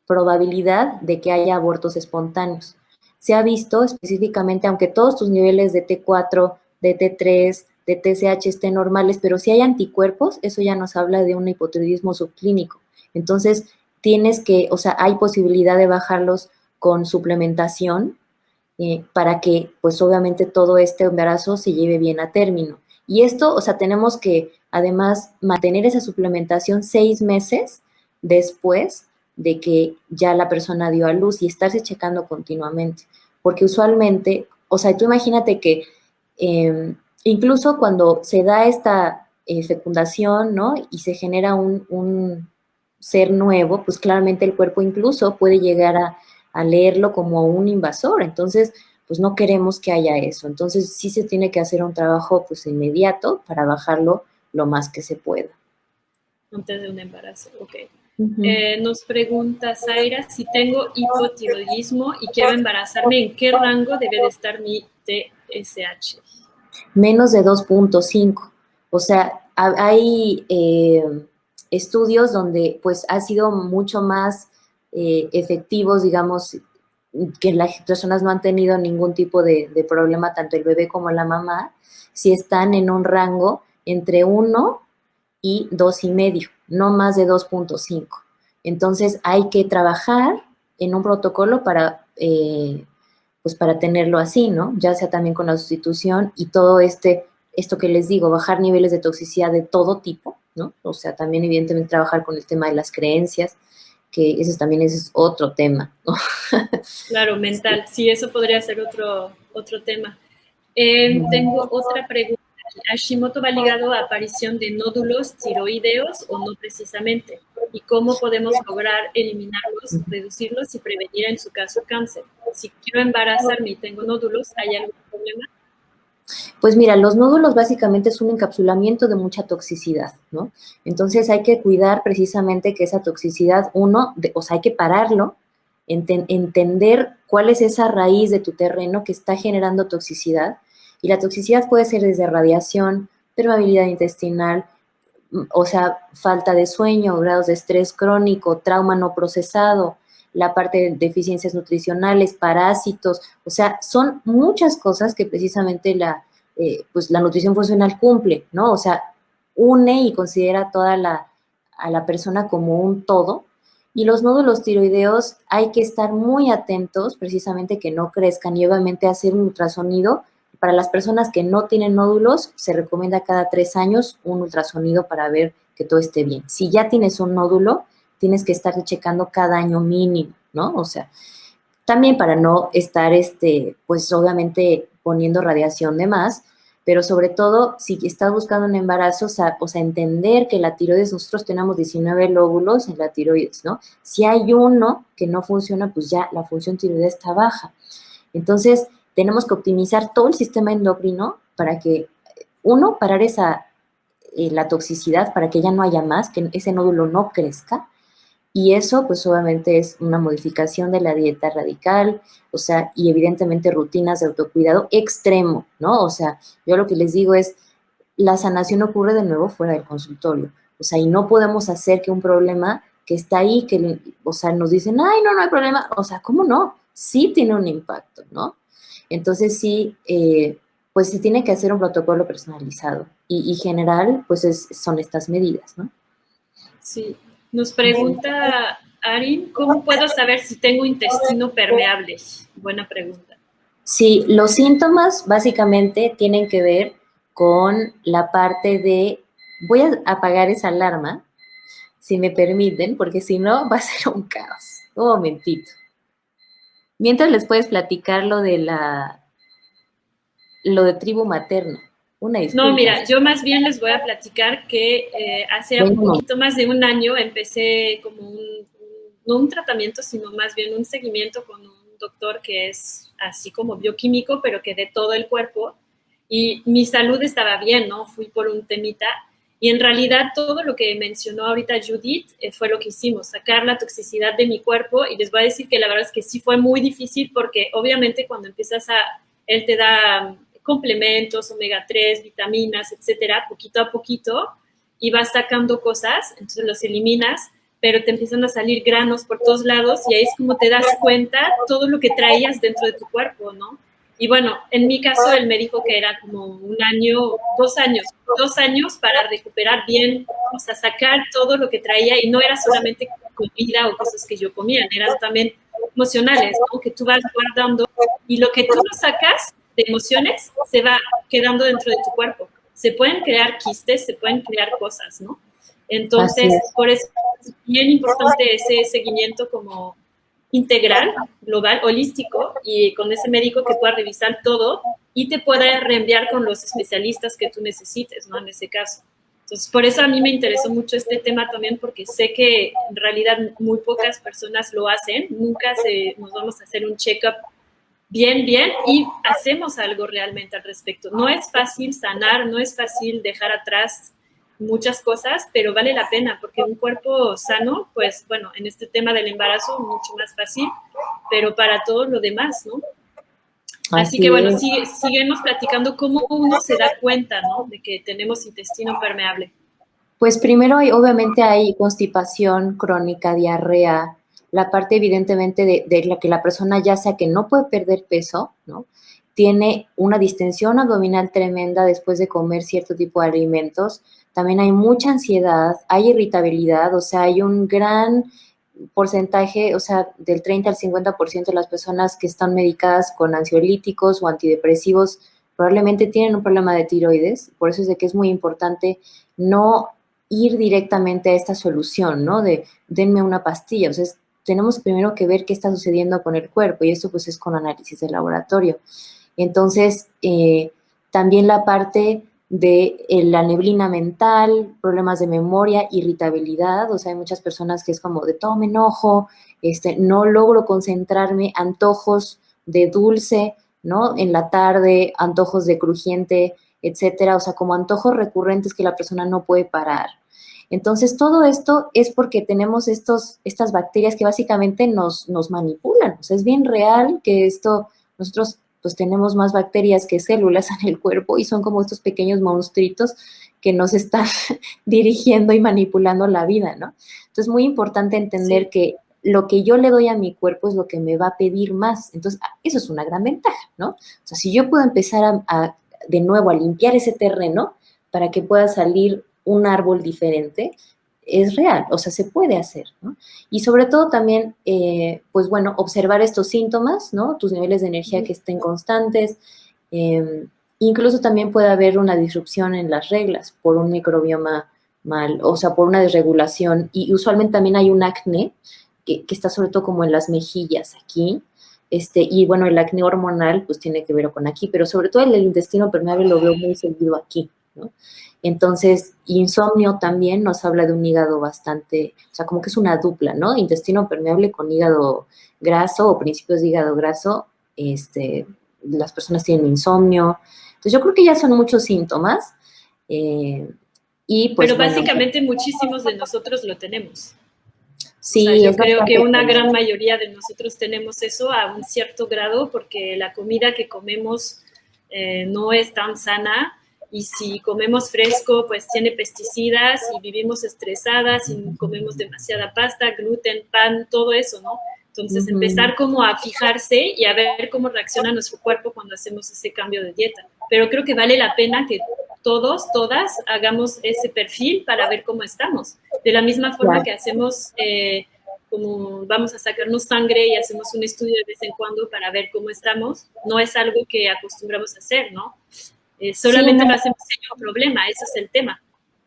probabilidad de que haya abortos espontáneos. Se ha visto específicamente, aunque todos tus niveles de T4, de T3, de TSH estén normales, pero si hay anticuerpos, eso ya nos habla de un hipotiroidismo subclínico. Entonces, o sea, hay posibilidad de bajarlos con suplementación, para que, pues obviamente, todo este embarazo se lleve bien a término. Y esto, o sea, tenemos que, además, mantener esa suplementación 6 meses después de que ya la persona dio a luz y estarse checando continuamente. Porque usualmente, o sea, tú imagínate que incluso cuando se da esta fecundación, ¿no? Y se genera un ser nuevo, pues claramente el cuerpo incluso puede llegar a leerlo como un invasor. Entonces, pues no queremos que haya eso. Entonces, sí se tiene que hacer un trabajo pues inmediato para bajarlo lo más que se pueda. Antes de un embarazo, ok. Ujú. Nos pregunta Zaira, si tengo hipotiroidismo y quiero embarazarme, ¿en qué rango debe de estar mi TSH? Menos de 2.5. O sea, hay estudios donde pues ha sido mucho más efectivos, digamos, que las personas no han tenido ningún tipo de problema, tanto el bebé como la mamá, si están en un rango entre 1 y 2,5, no más de 2.5. Entonces hay que trabajar en un protocolo para pues para tenerlo así, ¿no? Ya sea también con la sustitución y todo esto que les digo, bajar niveles de toxicidad de todo tipo, ¿no? O sea, también evidentemente trabajar con el tema de las creencias, que ese también es otro tema, ¿no? Claro, mental. Sí, eso podría ser otro tema. Tengo otra pregunta. ¿Hashimoto va ligado a aparición de nódulos tiroideos o no precisamente? ¿Y cómo podemos lograr eliminarlos, reducirlos y prevenir en su caso cáncer? Si quiero embarazarme y tengo nódulos, ¿hay algún problema? Pues mira, los nódulos básicamente es un encapsulamiento de mucha toxicidad, ¿no? Entonces hay que cuidar precisamente que esa toxicidad, o sea, hay que pararlo, entender cuál es esa raíz de tu terreno que está generando toxicidad. Y la toxicidad puede ser desde radiación, permeabilidad intestinal, o sea, falta de sueño, grados de estrés crónico, trauma no procesado, la parte de deficiencias nutricionales, parásitos, o sea, son muchas cosas que precisamente pues la nutrición funcional cumple, ¿no? O sea, une y considera a la persona como un todo. Y los nódulos tiroideos hay que estar muy atentos precisamente que no crezcan y obviamente hacer un ultrasonido. Para las personas que no tienen nódulos, se recomienda cada 3 años un ultrasonido para ver que todo esté bien. Si ya tienes un nódulo, tienes que estar checando cada año mínimo, ¿no? O sea, también para no estar, pues obviamente poniendo radiación de más, pero sobre todo si estás buscando un embarazo, o sea, entender que la tiroides, nosotros tenemos 19 lóbulos en la tiroides, ¿no? Si hay uno que no funciona, pues ya la función tiroidea está baja. Entonces, tenemos que optimizar todo el sistema endocrino para que, uno, parar la toxicidad para que ya no haya más, que ese nódulo no crezca. Y eso, pues obviamente es una modificación de la dieta radical, o sea, y evidentemente rutinas de autocuidado extremo, ¿no? O sea, yo lo que les digo es, la sanación ocurre de nuevo fuera del consultorio. O sea, y no podemos hacer que un problema que está ahí, o sea, nos dicen, ay, no, no hay problema. O sea, ¿cómo no? Sí tiene un impacto, ¿no? Entonces sí, pues se tiene que hacer un protocolo personalizado y general, pues son estas medidas, ¿no? Sí. Nos pregunta Arin, ¿cómo puedo saber si tengo intestino permeable? Buena pregunta. Sí, los síntomas básicamente tienen que ver con la parte de, voy a apagar esa alarma, si me permiten, porque si no va a ser un caos. Un momentito. Mientras les puedes platicar lo de tribu materna. Una No, disculpa. mira, yo más bien les voy a platicar que hace un Bueno, poquito más de un año empecé como no un tratamiento, sino más bien un seguimiento con un doctor que es así como bioquímico, pero que de todo el cuerpo. Y mi salud estaba bien, ¿no? Fui por un temita. Y en realidad todo lo que mencionó ahorita Judith fue lo que hicimos, sacar la toxicidad de mi cuerpo. Y les voy a decir que la verdad es que sí fue muy difícil porque obviamente cuando empiezas él te da complementos, omega 3, vitaminas, etcétera, poquito a poquito, y vas sacando cosas, entonces los eliminas, pero te empiezan a salir granos por todos lados y ahí es como te das cuenta todo lo que traías dentro de tu cuerpo, ¿no? Y bueno, en mi caso él me dijo que era como un año, 2 años, 2 años para recuperar bien, o sea, sacar todo lo que traía y no era solamente comida o cosas que yo comía, eran también emocionales, ¿no? Que tú vas guardando y lo que tú no sacas de emociones se va quedando dentro de tu cuerpo. Se pueden crear quistes, se pueden crear cosas, ¿no? Entonces, por eso es bien importante ese seguimiento como integral, global, holístico, y con ese médico que pueda revisar todo y te pueda reenviar con los especialistas que tú necesites, ¿no? En ese caso. Entonces, por eso a mí me interesó mucho este tema también, porque sé que en realidad muy pocas personas lo hacen, nunca nos vamos a hacer un check-up bien, bien, y hacemos algo realmente al respecto. No es fácil sanar, no es fácil dejar atrás muchas cosas, pero vale la pena, porque un cuerpo sano, pues bueno, en este tema del embarazo, mucho más fácil, pero para todo lo demás, ¿no? Así que bueno, síguenos platicando cómo uno se da cuenta, ¿no? De que tenemos intestino permeable. Pues primero obviamente hay constipación crónica, diarrea, la parte evidentemente de la que la persona ya sea que no puede perder peso, ¿no? Tiene una distensión abdominal tremenda después de comer cierto tipo de alimentos. También hay mucha ansiedad, hay irritabilidad, o sea, hay un gran porcentaje, o sea, del 30 al 50% de las personas que están medicadas con ansiolíticos o antidepresivos probablemente tienen un problema de tiroides. Por eso es de que es muy importante no ir directamente a esta solución, ¿no? De denme una pastilla. O sea, tenemos primero que ver qué está sucediendo con el cuerpo y esto pues es con análisis de laboratorio. Entonces, también la parte de la neblina mental, problemas de memoria, irritabilidad, o sea, hay muchas personas que es como de todo me enojo, no logro concentrarme, antojos de dulce, ¿no? En la tarde, antojos de crujiente, etcétera, o sea, como antojos recurrentes que la persona no puede parar. Entonces, todo esto es porque tenemos estas bacterias que básicamente nos manipulan. O sea, es bien real que nosotros pues tenemos más bacterias que células en el cuerpo y son como estos pequeños monstruitos que nos están dirigiendo y manipulando la vida, ¿no? Entonces, es muy importante entender que lo que yo le doy a mi cuerpo es lo que me va a pedir más. Entonces, eso es una gran ventaja, ¿no? O sea, si yo puedo empezar de nuevo a limpiar ese terreno para que pueda salir un árbol diferente, es real, o sea, se puede hacer, ¿no? Y sobre todo también, pues bueno, observar estos síntomas, ¿no? Tus niveles de energía que estén constantes. Incluso también puede haber una disrupción en las reglas por un microbioma mal, o sea, por una desregulación. Y usualmente también hay un acné que está sobre todo como en las mejillas aquí. Y bueno, el acné hormonal pues tiene que ver con aquí, pero sobre todo el intestino permeable lo veo muy seguido aquí, ¿no? Entonces, insomnio también nos habla de un hígado bastante, o sea, como que es una dupla, ¿no? Intestino permeable con hígado graso o principios de hígado graso, las personas tienen insomnio. Entonces, yo creo que ya son muchos síntomas. Y pues, pero básicamente muchísimos de nosotros lo tenemos. Sí, o sea, yo creo que una gran mayoría de nosotros tenemos eso a un cierto grado porque la comida que comemos no es tan sana y si comemos fresco pues tiene pesticidas y vivimos estresadas y comemos demasiada pasta, gluten, pan, todo eso, ¿no? Entonces empezar como a fijarse y a ver cómo reacciona nuestro cuerpo cuando hacemos ese cambio de dieta. Pero creo que vale la pena que todos, todas hagamos ese perfil para ver cómo estamos. De la misma forma que hacemos, como vamos a sacarnos sangre y hacemos un estudio de vez en cuando para ver cómo estamos, no es algo que acostumbramos a hacer, ¿no? Solamente lo hacemos sin un problema, ese es el tema.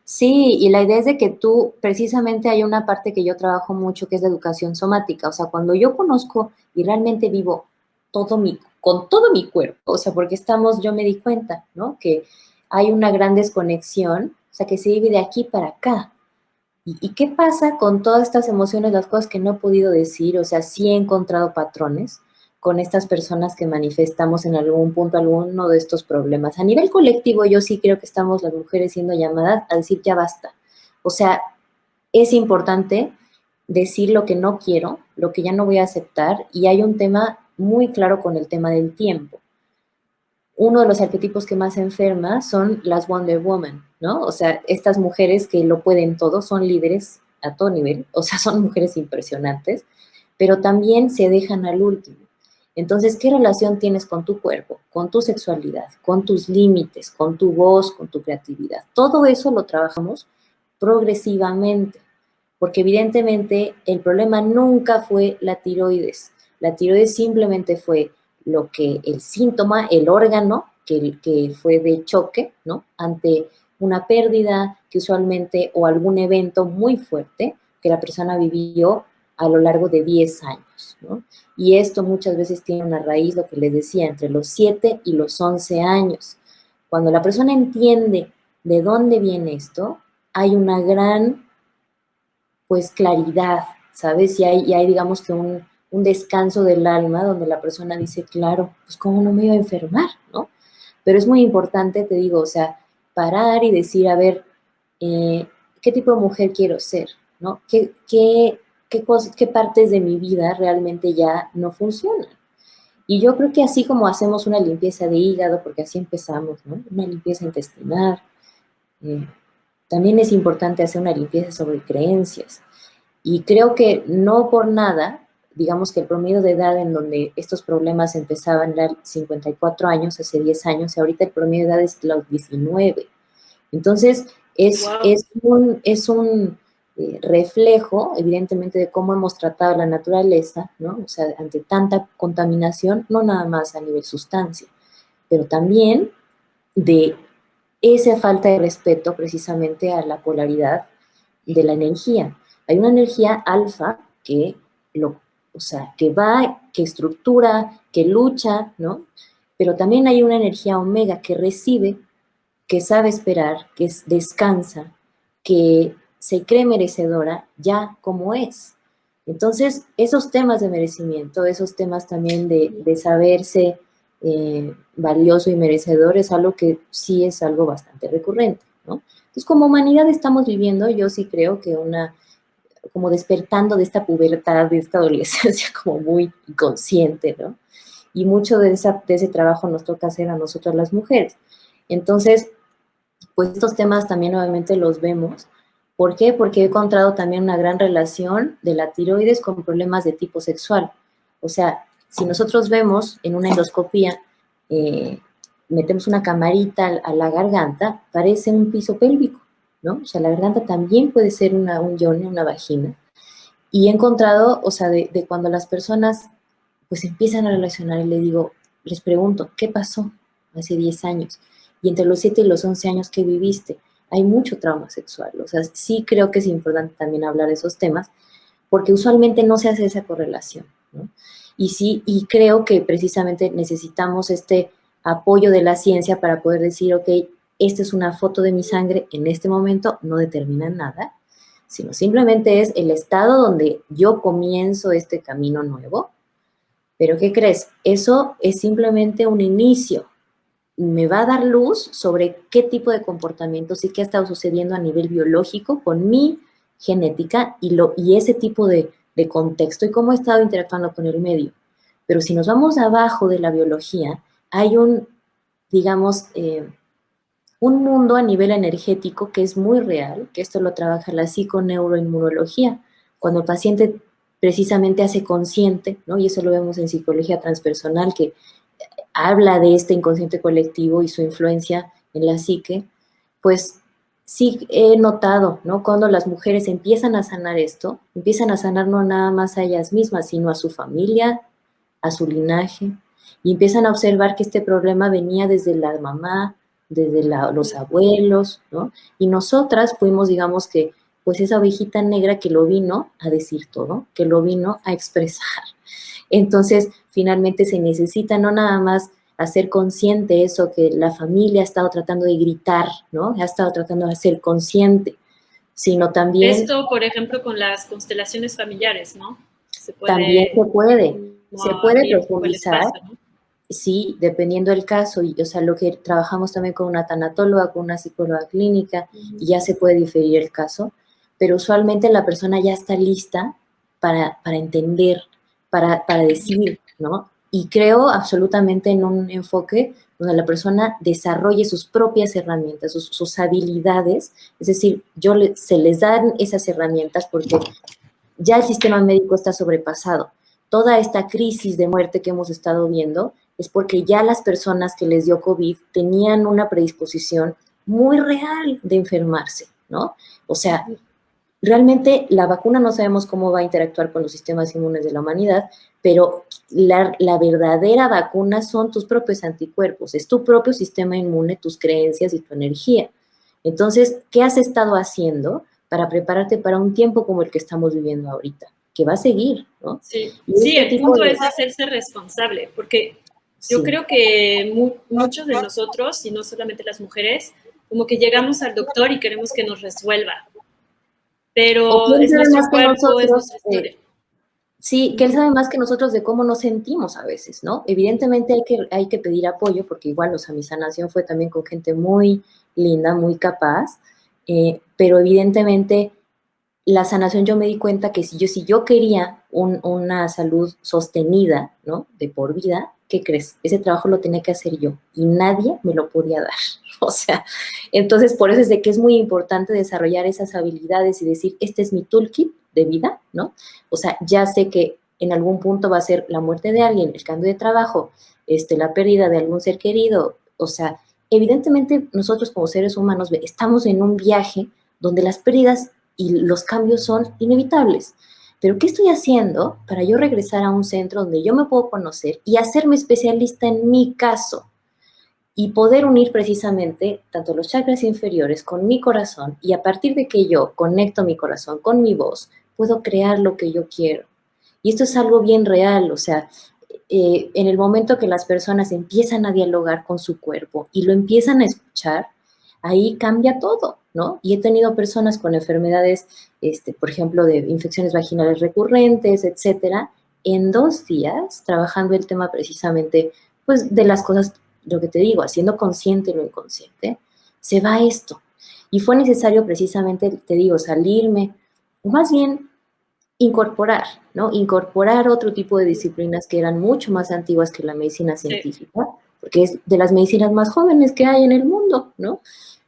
Sí, y la idea es de que tú, precisamente hay una parte que yo trabajo mucho que es la educación somática, o sea, cuando yo conozco y realmente vivo con todo mi cuerpo, o sea, porque yo me di cuenta, ¿no? Que hay una gran desconexión, o sea, que se vive de aquí para acá. ¿Y qué pasa con todas estas emociones, las cosas que no he podido decir? O sea, sí he encontrado patrones con estas personas que manifestamos en algún punto alguno de estos problemas. A nivel colectivo, yo sí creo que estamos las mujeres siendo llamadas a decir ya basta. O sea, es importante decir lo que no quiero, lo que ya no voy a aceptar, y hay un tema muy claro con el tema del tiempo. Uno de los arquetipos que más enferma son las Wonder Woman, ¿no? O sea, estas mujeres que lo pueden todo, son líderes a todo nivel, o sea, son mujeres impresionantes, pero también se dejan al último. Entonces, ¿qué relación tienes con tu cuerpo, con tu sexualidad, con tus límites, con tu voz, con tu creatividad? Todo eso lo trabajamos progresivamente, porque evidentemente el problema nunca fue la tiroides. La tiroides simplemente fue lo que el síntoma, el órgano que fue de choque, ¿no? Ante una pérdida que usualmente o algún evento muy fuerte que la persona vivió a lo largo de 10 años, ¿no? Y esto muchas veces tiene una raíz, lo que les decía, entre los 7 y los 11 años. Cuando la persona entiende de dónde viene esto, hay una gran, pues, claridad, ¿sabes? Y hay digamos que un descanso del alma donde la persona dice, claro, pues, ¿cómo no me iba a enfermar, no? Pero es muy importante, te digo, o sea, parar y decir, a ver, ¿qué tipo de mujer quiero ser? ¿No? ¿Qué partes de mi vida realmente ya no funcionan? Y yo creo que así como hacemos una limpieza de hígado, porque así empezamos, ¿no? Una limpieza intestinal, eh, también es importante hacer una limpieza sobre creencias. Y creo que no por nada, digamos que el promedio de edad en donde estos problemas empezaban era 54 años, hace 10 años, y ahorita el promedio de edad es los 19. Entonces, es, Wow. es un, es un reflejo, evidentemente, de cómo hemos tratado la naturaleza, ¿no? O sea, ante tanta contaminación, no nada más a nivel sustancia, pero también de esa falta de respeto precisamente a la polaridad de la energía. Hay una energía alfa que lo, o sea, que va, que estructura, que lucha, ¿no? Pero también hay una energía omega que recibe, que sabe esperar, que descansa, que se cree merecedora ya como es. Entonces, esos temas de merecimiento, esos temas también de saberse valioso y merecedor es algo que sí es algo bastante recurrente, ¿no? Entonces, como humanidad estamos viviendo, yo sí creo que como despertando de esta pubertad, de esta adolescencia como muy inconsciente, ¿no? Y mucho de ese trabajo nos toca hacer a nosotras las mujeres. Entonces, pues estos temas también obviamente los vemos. ¿Por qué? Porque he encontrado también una gran relación de la tiroides con problemas de tipo sexual. O sea, si nosotros vemos en una endoscopía, eh, metemos una camarita a la garganta, parece un piso pélvico, ¿no? O sea, la garganta también puede ser un yone, una vagina. Y he encontrado, o sea, de cuando las personas pues empiezan a relacionar y le digo, les pregunto, ¿qué pasó hace 10 años? Y entre los 7 y los 11 años que viviste, hay mucho trauma sexual. O sea, sí creo que es importante también hablar de esos temas, porque usualmente no se hace esa correlación, ¿no? Y sí, y creo que precisamente necesitamos este apoyo de la ciencia para poder decir, ok, esta es una foto de mi sangre, en este momento no determina nada, sino simplemente es el estado donde yo comienzo este camino nuevo. Pero ¿qué crees? Eso es simplemente un inicio. Me va a dar luz sobre qué tipo de comportamientos y qué ha estado sucediendo a nivel biológico con mi genética y ese tipo de contexto y cómo he estado interactuando con el medio. Pero si nos vamos abajo de la biología, hay digamos, un mundo a nivel energético que es muy real, que esto lo trabaja la psiconeuroinmunología, cuando el paciente precisamente hace consciente, ¿no? Y eso lo vemos en psicología transpersonal, que habla de este inconsciente colectivo y su influencia en la psique, pues sí he notado, ¿no? Cuando las mujeres empiezan a sanar esto, empiezan a sanar no nada más a ellas mismas, sino a su familia, a su linaje, y empiezan a observar que este problema venía desde la mamá, desde los abuelos, ¿no? Y nosotras fuimos, digamos que, pues esa ovejita negra que lo vino a decir todo, que lo vino a expresar. Entonces, finalmente se necesita no nada más hacer consciente eso que la familia ha estado tratando de gritar, ¿no? Ha estado tratando de hacer consciente, sino también Esto, por ejemplo, con las constelaciones familiares, ¿no? Se también puede como se puede abrir un poco el profundizar, espacio, ¿no? sí, dependiendo del caso, y o sea, lo que trabajamos también con una tanatóloga, con una psicóloga clínica, y ya se puede diferir el caso, pero usualmente la persona ya está lista para entender, para decir, ¿no? Y creo absolutamente en un enfoque donde la persona desarrolle sus propias herramientas, sus habilidades, es decir, se les dan esas herramientas porque ya el sistema médico está sobrepasado. Toda esta crisis de muerte que hemos estado viendo es porque ya las personas que les dio COVID tenían una predisposición muy real de enfermarse, ¿no? O sea, realmente la vacuna no sabemos cómo va a interactuar con los sistemas inmunes de la humanidad, pero la verdadera vacuna son tus propios anticuerpos, es tu propio sistema inmune, tus creencias y tu energía. Entonces, ¿qué has estado haciendo para prepararte para un tiempo como el que estamos viviendo ahorita? Que va a seguir, ¿no? Sí, Y sí, este el tipo punto de... es hacerse responsable, porque yo Sí. creo que muchos de nosotros, y no solamente las mujeres, como que llegamos al doctor y queremos que nos resuelva, O pero quién es sabe más nuestro que cuerpo, es nosotros, nuestra historia. sí, que él sabe más que nosotros de cómo nos sentimos a veces, ¿no? Evidentemente hay que pedir apoyo, porque igual, o sea, mi sanación fue también con gente muy linda, muy capaz, pero evidentemente la sanación yo me di cuenta que si yo quería una salud sostenida, ¿no? De por vida, ¿qué crees? Ese trabajo lo tenía que hacer yo y nadie me lo podía dar. O sea, entonces por eso es de que es muy importante desarrollar esas habilidades y decir, este es mi toolkit de vida, ¿no? O sea, ya sé que en algún punto va a ser la muerte de alguien, el cambio de trabajo, la pérdida de algún ser querido. O sea, evidentemente nosotros como seres humanos estamos en un viaje donde las pérdidas y los cambios son inevitables. Pero ¿qué estoy haciendo para yo regresar a un centro donde yo me puedo conocer y hacerme especialista en mi caso? Y poder unir precisamente tanto los chakras inferiores con mi corazón, y a partir de que yo conecto mi corazón con mi voz, puedo crear lo que yo quiero. Y esto es algo bien real, o sea, en el momento que las personas empiezan a dialogar con su cuerpo y lo empiezan a escuchar, ahí cambia todo, ¿no? Y he tenido personas con enfermedades, por ejemplo, de infecciones vaginales recurrentes, etcétera, en 2 días, trabajando el tema precisamente, pues, de las cosas, lo que te digo, haciendo consciente lo inconsciente, se va esto. Y fue necesario precisamente, te digo, salirme, o más bien incorporar, ¿no? Incorporar otro tipo de disciplinas que eran mucho más antiguas que la medicina Sí, científica, porque es de las medicinas más jóvenes que hay en el mundo, ¿no?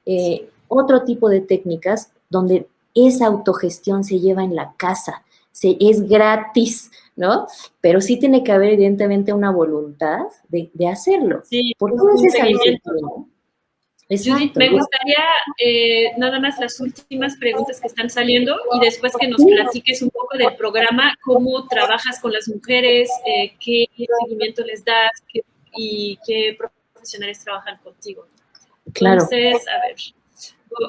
sí. Otro tipo de técnicas donde esa autogestión se lleva en la casa, es gratis, ¿no? Pero sí tiene que haber evidentemente una voluntad de hacerlo. Sí, ¿Por qué es un esa seguimiento. disciplina? Judith, Exacto. me gustaría nada más las últimas preguntas que están saliendo y después que nos Sí, platiques un poco del programa, cómo trabajas con las mujeres, qué seguimiento les das y qué profesionales trabajan contigo. claro. Entonces, a ver,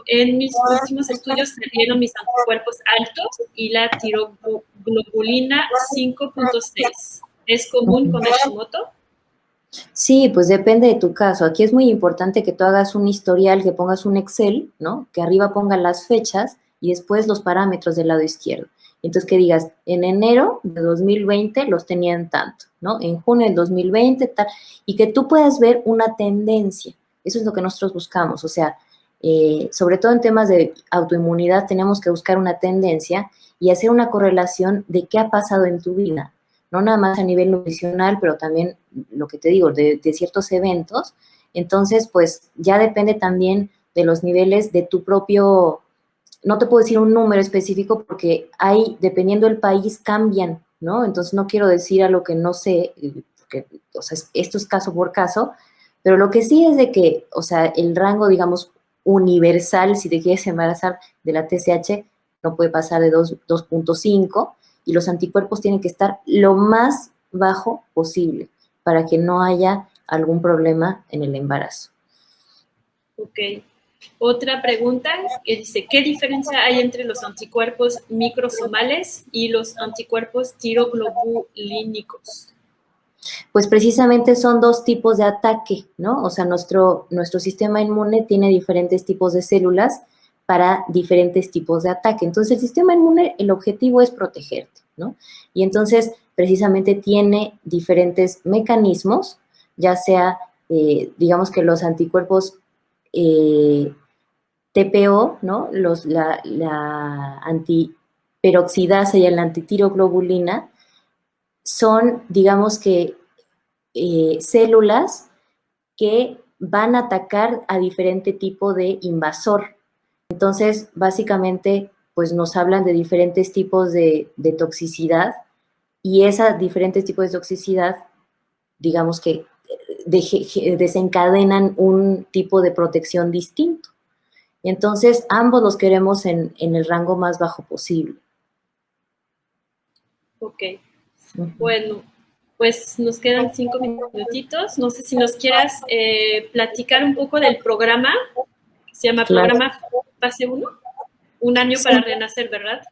en mis últimos estudios salieron mis anticuerpos altos y la tiroglobulina 5.6. ¿Es común con Hashimoto? Sí, pues depende de tu caso. Aquí es muy importante que tú hagas un historial, que pongas un Excel, ¿no? Que arriba pongan las fechas y después los parámetros del lado izquierdo. Entonces que digas, en enero de 2020 los tenían tanto, ¿no? En junio del 2020 tal, y que tú puedas ver una tendencia. Eso es lo que nosotros buscamos. O sea, sobre todo en temas de autoinmunidad tenemos que buscar una tendencia y hacer una correlación de qué ha pasado en tu vida, no nada más a nivel nutricional, pero también lo que te digo, de ciertos eventos. Entonces, pues ya depende también de los niveles de tu propio, no te puedo decir un número específico porque hay, dependiendo del país, cambian, ¿no? Entonces no quiero decir a lo que no sé, porque, o sea, esto es caso por caso, pero lo que sí es de que, o sea, el rango, digamos, universal, si te quieres embarazar de la TSH, no puede pasar de 2.5 y los anticuerpos tienen que estar lo más bajo posible para que no haya algún problema en el embarazo. Ok. Otra pregunta que dice, ¿qué diferencia hay entre los anticuerpos microsomales y los anticuerpos tiroglobulínicos? Pues precisamente son 2 tipos de ataque, ¿no? O sea, nuestro sistema inmune tiene diferentes tipos de células para diferentes tipos de ataque. Entonces, el sistema inmune, el objetivo es protegerte, ¿no? Y entonces, precisamente tiene diferentes mecanismos, ya sea, digamos que los anticuerpos TPO, ¿no? La antiperoxidasa y la antitiroglobulina son, digamos que, células que van a atacar a diferente tipo de invasor. Entonces, básicamente, pues nos hablan de diferentes tipos de toxicidad y esos diferentes tipos de toxicidad, digamos que desencadenan un tipo de protección distinto. Entonces, ambos los queremos en el rango más bajo posible. Ok. Bueno, pues nos quedan 5 minutitos. No sé si nos quieras platicar un poco del programa. Se llama Programa Fase 1. Un año para renacer, ¿verdad?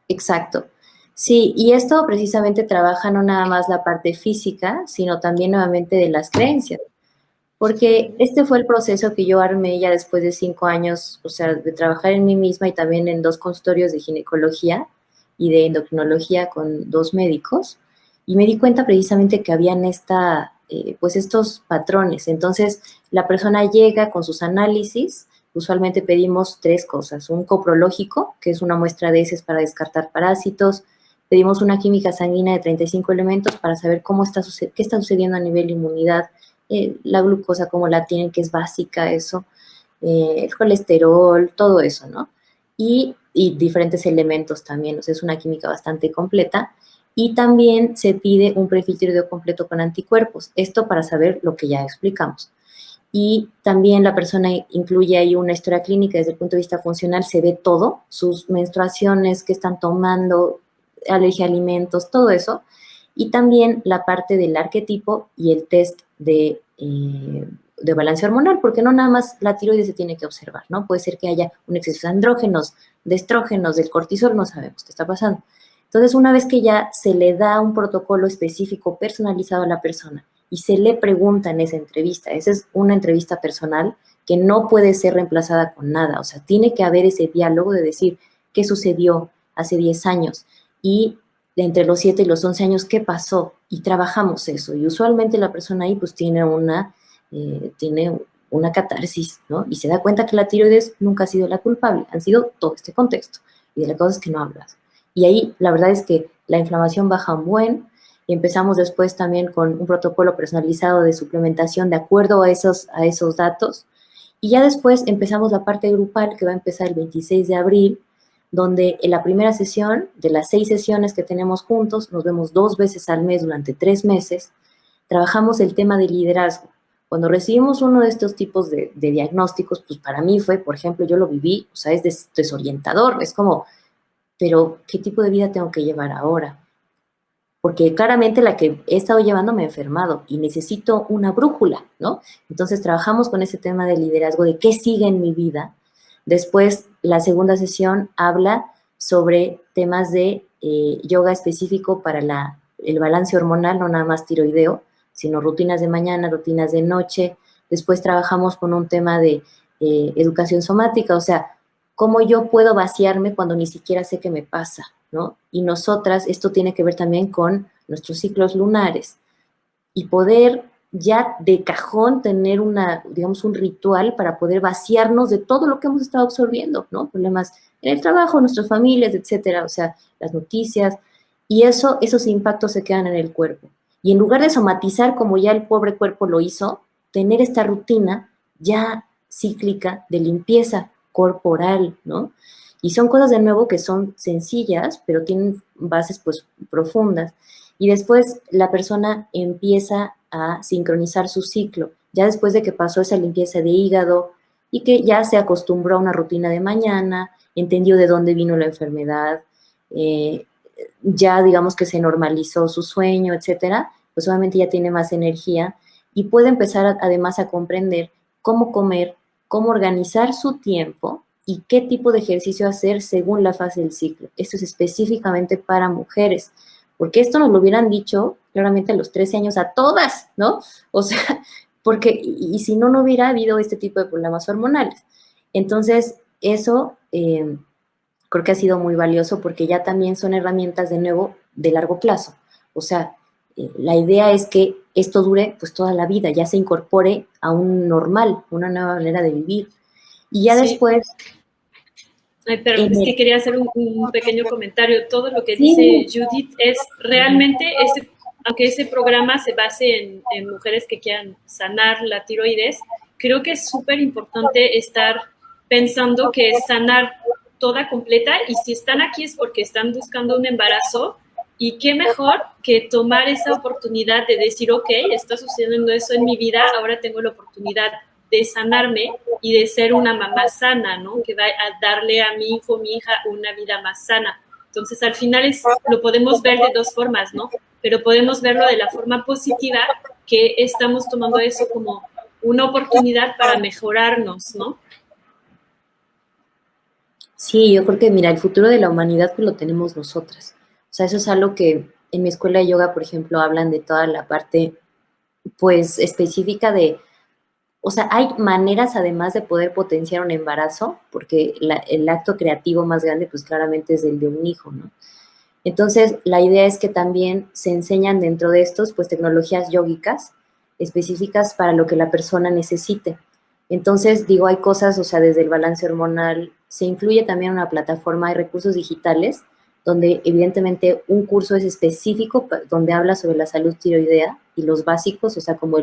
Exacto. Sí, y esto precisamente trabaja no nada más la parte física, sino también nuevamente de las creencias. Porque este fue el proceso que yo armé ya después de 5 años, o sea, de trabajar en mí misma y también en 2 consultorios de ginecología y de endocrinología con 2 médicos. Y me di cuenta precisamente que habían pues estos patrones. Entonces, la persona llega con sus análisis. Usualmente pedimos 3 cosas. Un coprológico, que es una muestra de heces para descartar parásitos. Pedimos una química sanguínea de 35 elementos para saber qué está sucediendo a nivel de inmunidad, la glucosa, como la tienen, que es básica eso, el colesterol, todo eso, ¿no? Y diferentes elementos también, o sea, es una química bastante completa. Y también se pide un prefiltrado completo con anticuerpos, esto para saber lo que ya explicamos. Y también la persona incluye ahí una historia clínica desde el punto de vista funcional, se ve todo, sus menstruaciones, qué están tomando, alergia a alimentos, todo eso. Y también la parte del arquetipo y el test de balance hormonal, porque no nada más la tiroides se tiene que observar, ¿no? Puede ser que haya un exceso de andrógenos, de estrógenos, del cortisol, no sabemos qué está pasando. Entonces, una vez que ya se le da un protocolo específico personalizado a la persona y se le pregunta en esa entrevista, esa es una entrevista personal que no puede ser reemplazada con nada, o sea, tiene que haber ese diálogo de decir qué sucedió hace 10 años y entre los 7 y los 11 años, ¿qué pasó? Y trabajamos eso. Y usualmente la persona ahí pues tiene una catarsis, ¿no? Y se da cuenta que la tiroides nunca ha sido la culpable, han sido todo este contexto y de las cosas que no hablas. Y ahí la verdad es que la inflamación baja un buen. Y empezamos después también con un protocolo personalizado de suplementación de acuerdo a esos datos. Y ya después empezamos la parte grupal que va a empezar el 26 de abril, donde en la primera sesión, de las 6 sesiones que tenemos juntos, nos vemos 2 veces al mes durante 3 meses, trabajamos el tema de liderazgo. Cuando recibimos uno de estos tipos de diagnósticos, pues para mí fue, por ejemplo, yo lo viví, o sea, es desorientador, es como, pero ¿qué tipo de vida tengo que llevar ahora? Porque claramente la que he estado llevando me ha enfermado y necesito una brújula, ¿no? Entonces trabajamos con ese tema de liderazgo, de qué sigue en mi vida. Después, la segunda sesión habla sobre temas de yoga específico para el balance hormonal, no nada más tiroideo, sino rutinas de mañana, rutinas de noche. Después trabajamos con un tema de educación somática, o sea, cómo yo puedo vaciarme cuando ni siquiera sé qué me pasa, ¿no? Y nosotras, esto tiene que ver también con nuestros ciclos lunares y poder ya de cajón tener digamos, un ritual para poder vaciarnos de todo lo que hemos estado absorbiendo, ¿no? Problemas en el trabajo, nuestras familias, etcétera, o sea, las noticias, y esos impactos se quedan en el cuerpo. Y en lugar de somatizar como ya el pobre cuerpo lo hizo, tener esta rutina ya cíclica de limpieza corporal, ¿no? Y son cosas de nuevo que son sencillas, pero tienen bases pues profundas. Y después la persona empieza a sincronizar su ciclo, ya después de que pasó esa limpieza de hígado y que ya se acostumbró a una rutina de mañana, entendió de dónde vino la enfermedad, ya digamos que se normalizó su sueño, etcétera, pues obviamente ya tiene más energía y puede empezar además a comprender cómo comer, cómo organizar su tiempo y qué tipo de ejercicio hacer según la fase del ciclo. Esto es específicamente para mujeres, porque esto nos lo hubieran dicho claramente a los 13 años a todas, ¿no? O sea, porque, y si no, no hubiera habido este tipo de problemas hormonales. Entonces, eso creo que ha sido muy valioso porque ya también son herramientas de nuevo de largo plazo. O sea, la idea es que esto dure pues toda la vida, ya se incorpore a un normal, una nueva manera de vivir. Y ya sí. Después... Ay, pero es que quería hacer un pequeño comentario. Todo lo que Sí. dice Judith es realmente, aunque ese programa se base en mujeres que quieran sanar la tiroides, creo que es súper importante estar pensando que es sanar toda completa y si están aquí es porque están buscando un embarazo y qué mejor que tomar esa oportunidad de decir, ok, está sucediendo eso en mi vida, ahora tengo la oportunidad de sanarme y de ser una mamá sana, ¿no? Que va a darle a mi hijo, mi hija, una vida más sana. Entonces, al final lo podemos ver de dos formas, ¿no? Pero podemos verlo de la forma positiva, que estamos tomando eso como una oportunidad para mejorarnos, ¿no? Sí, yo creo que, mira, el futuro de la humanidad pues lo tenemos nosotras. O sea, eso es algo que en mi escuela de yoga, por ejemplo, hablan de toda la parte, pues, específica de, o sea, hay maneras además de poder potenciar un embarazo, porque el acto creativo más grande, pues, claramente es el de un hijo, ¿no? Entonces, la idea es que también se enseñan dentro de estos, pues, tecnologías yógicas específicas para lo que la persona necesite. Entonces, digo, hay cosas, o sea, desde el balance hormonal, se incluye también una plataforma de recursos digitales, donde evidentemente un curso es específico, donde habla sobre la salud tiroidea y los básicos, o sea, como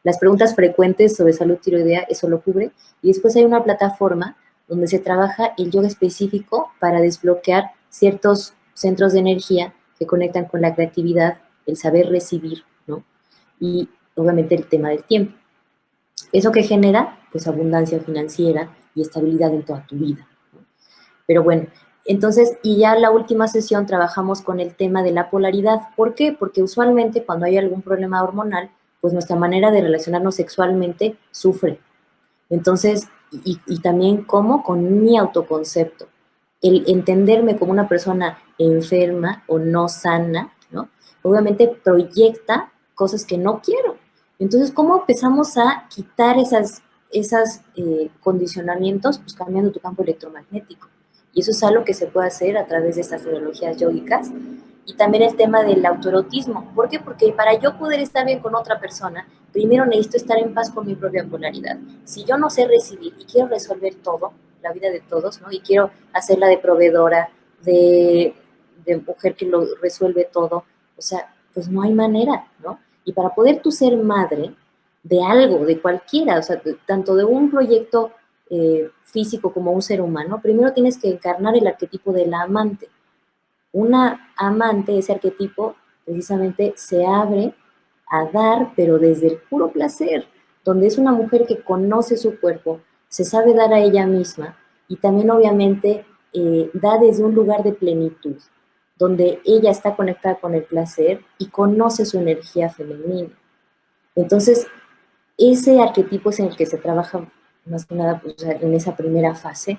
las preguntas frecuentes sobre salud tiroidea, eso lo cubre. Y después hay una plataforma donde se trabaja el yoga específico para desbloquear ciertos centros de energía que conectan con la creatividad, el saber recibir, ¿no? Y obviamente el tema del tiempo. ¿Eso que genera? Pues abundancia financiera y estabilidad en toda tu vida, ¿no? Pero bueno, entonces, y ya la última sesión trabajamos con el tema de la polaridad. ¿Por qué? Porque usualmente cuando hay algún problema hormonal, pues nuestra manera de relacionarnos sexualmente sufre. Entonces, y también cómo con mi autoconcepto, el entenderme como una persona enferma o no sana, ¿no? Obviamente proyecta cosas que no quiero. Entonces, ¿cómo empezamos a quitar esas condicionamientos? Pues cambiando tu campo electromagnético. Y eso es algo que se puede hacer a través de estas tecnologías yógicas. Y también el tema del autoerotismo. ¿Por qué? Porque para yo poder estar bien con otra persona, primero necesito estar en paz con mi propia polaridad. Si yo no sé recibir y quiero resolver todo, la vida de todos, ¿no? Y quiero hacerla de proveedora, de mujer que lo resuelve todo, o sea, pues no hay manera, ¿no? Y para poder tú ser madre de algo, de cualquiera, o sea, tanto de un proyecto físico como un ser humano, primero tienes que encarnar el arquetipo de la amante. Una amante, ese arquetipo, precisamente se abre a dar, pero desde el puro placer, donde es una mujer que conoce su cuerpo, se sabe dar a ella misma y también obviamente da desde un lugar de plenitud, donde ella está conectada con el placer y conoce su energía femenina. Entonces, ese arquetipo es en el que se trabaja más que nada pues, en esa primera fase,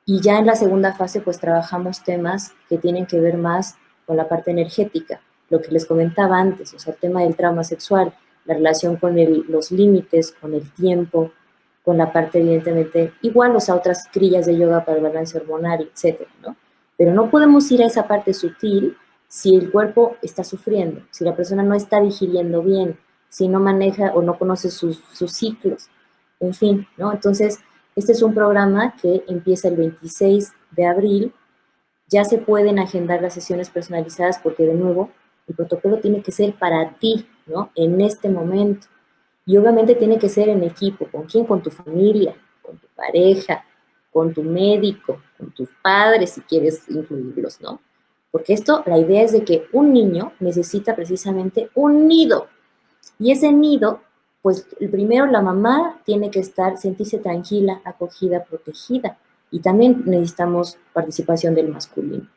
y ya en la segunda fase, pues trabajamos temas que tienen que ver más con la parte energética, lo que les comentaba antes, o sea, el tema del trauma sexual, la relación con los límites, con el tiempo, con la parte, evidentemente, igual, o sea, otras crillas de yoga para el balance hormonal, etcétera, ¿no? Pero no podemos ir a esa parte sutil si el cuerpo está sufriendo, si la persona no está digiriendo bien, si no maneja o no conoce sus ciclos, en fin, ¿no? Entonces, este es un programa que empieza el 26 de abril. Ya se pueden agendar las sesiones personalizadas porque, de nuevo, el protocolo tiene que ser para ti, ¿no? En este momento. Y obviamente tiene que ser en equipo. ¿Con quién? Con tu familia, con tu pareja, con tu médico, con tus padres, si quieres incluirlos, ¿no? Porque esto, la idea es de que un niño necesita precisamente un nido. Y ese nido, pues primero la mamá tiene que sentirse tranquila, acogida, protegida. Y también necesitamos participación del masculino,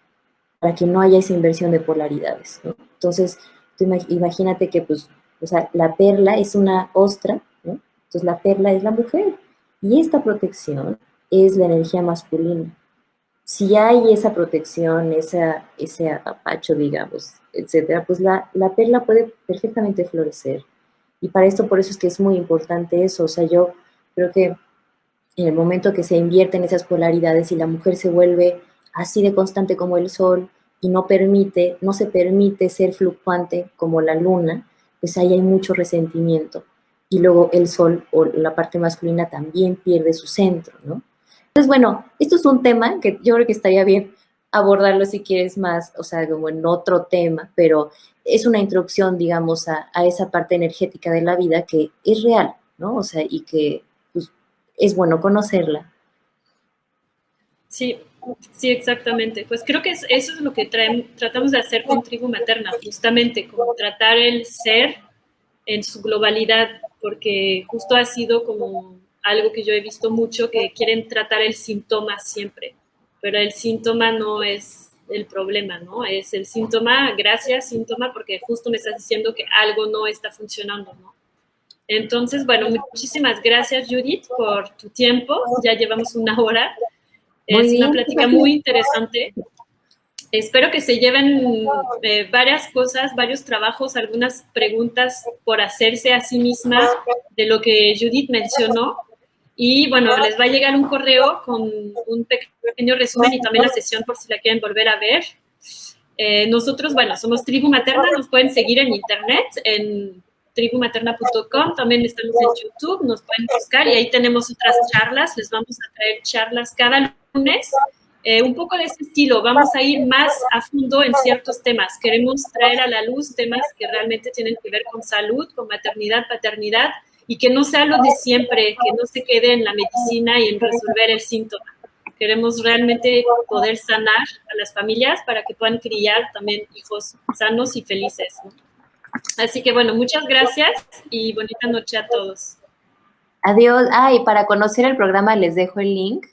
para que no haya esa inversión de polaridades, ¿no? Entonces, tú imagínate que, pues, o sea, la perla es una ostra, ¿no? Entonces, la perla es la mujer. Y esta protección es la energía masculina. Si hay esa protección, ese apapacho, digamos, etcétera, pues la perla puede perfectamente florecer. Y para esto, por eso es que es muy importante eso. O sea, yo creo que en el momento que se invierten esas polaridades y la mujer se vuelve así de constante como el sol y no se permite ser fluctuante como la luna, pues ahí hay mucho resentimiento. Y luego el sol o la parte masculina también pierde su centro, ¿no? Entonces, bueno, esto es un tema que yo creo que estaría bien abordarlo si quieres más, o sea, como en otro tema, pero es una introducción, digamos, a esa parte energética de la vida que es real, ¿no? O sea, y que pues, es bueno conocerla. Sí, sí, exactamente. Pues creo que eso es lo que tratamos de hacer con Tribu Materna, justamente, como tratar el ser en su globalidad, porque justo ha sido como algo que yo he visto mucho, que quieren tratar el síntoma siempre, pero el síntoma no es el problema, ¿no? Es el síntoma, gracias síntoma, porque justo me estás diciendo que algo no está funcionando, ¿no? Entonces, bueno, muchísimas gracias, Judith, por tu tiempo. Ya llevamos una hora. Es una plática muy interesante. Espero que se lleven varias cosas, varios trabajos, algunas preguntas por hacerse a sí misma de lo que Judith mencionó. Y bueno, les va a llegar un correo con un pequeño resumen y también la sesión por si la quieren volver a ver. Nosotros, bueno, somos Tribu Materna, nos pueden seguir en internet, en tribumaterna.com, también estamos en YouTube, nos pueden buscar y ahí tenemos otras charlas, les vamos a traer charlas cada lunes, un poco de ese estilo, vamos a ir más a fondo en ciertos temas, queremos traer a la luz temas que realmente tienen que ver con salud, con maternidad, paternidad, y que no sea lo de siempre, que no se quede en la medicina y en resolver el síntoma. Queremos realmente poder sanar a las familias para que puedan criar también hijos sanos y felices, ¿no? Así que bueno, muchas gracias y bonita noche a todos. Adiós. Y para conocer el programa les dejo el link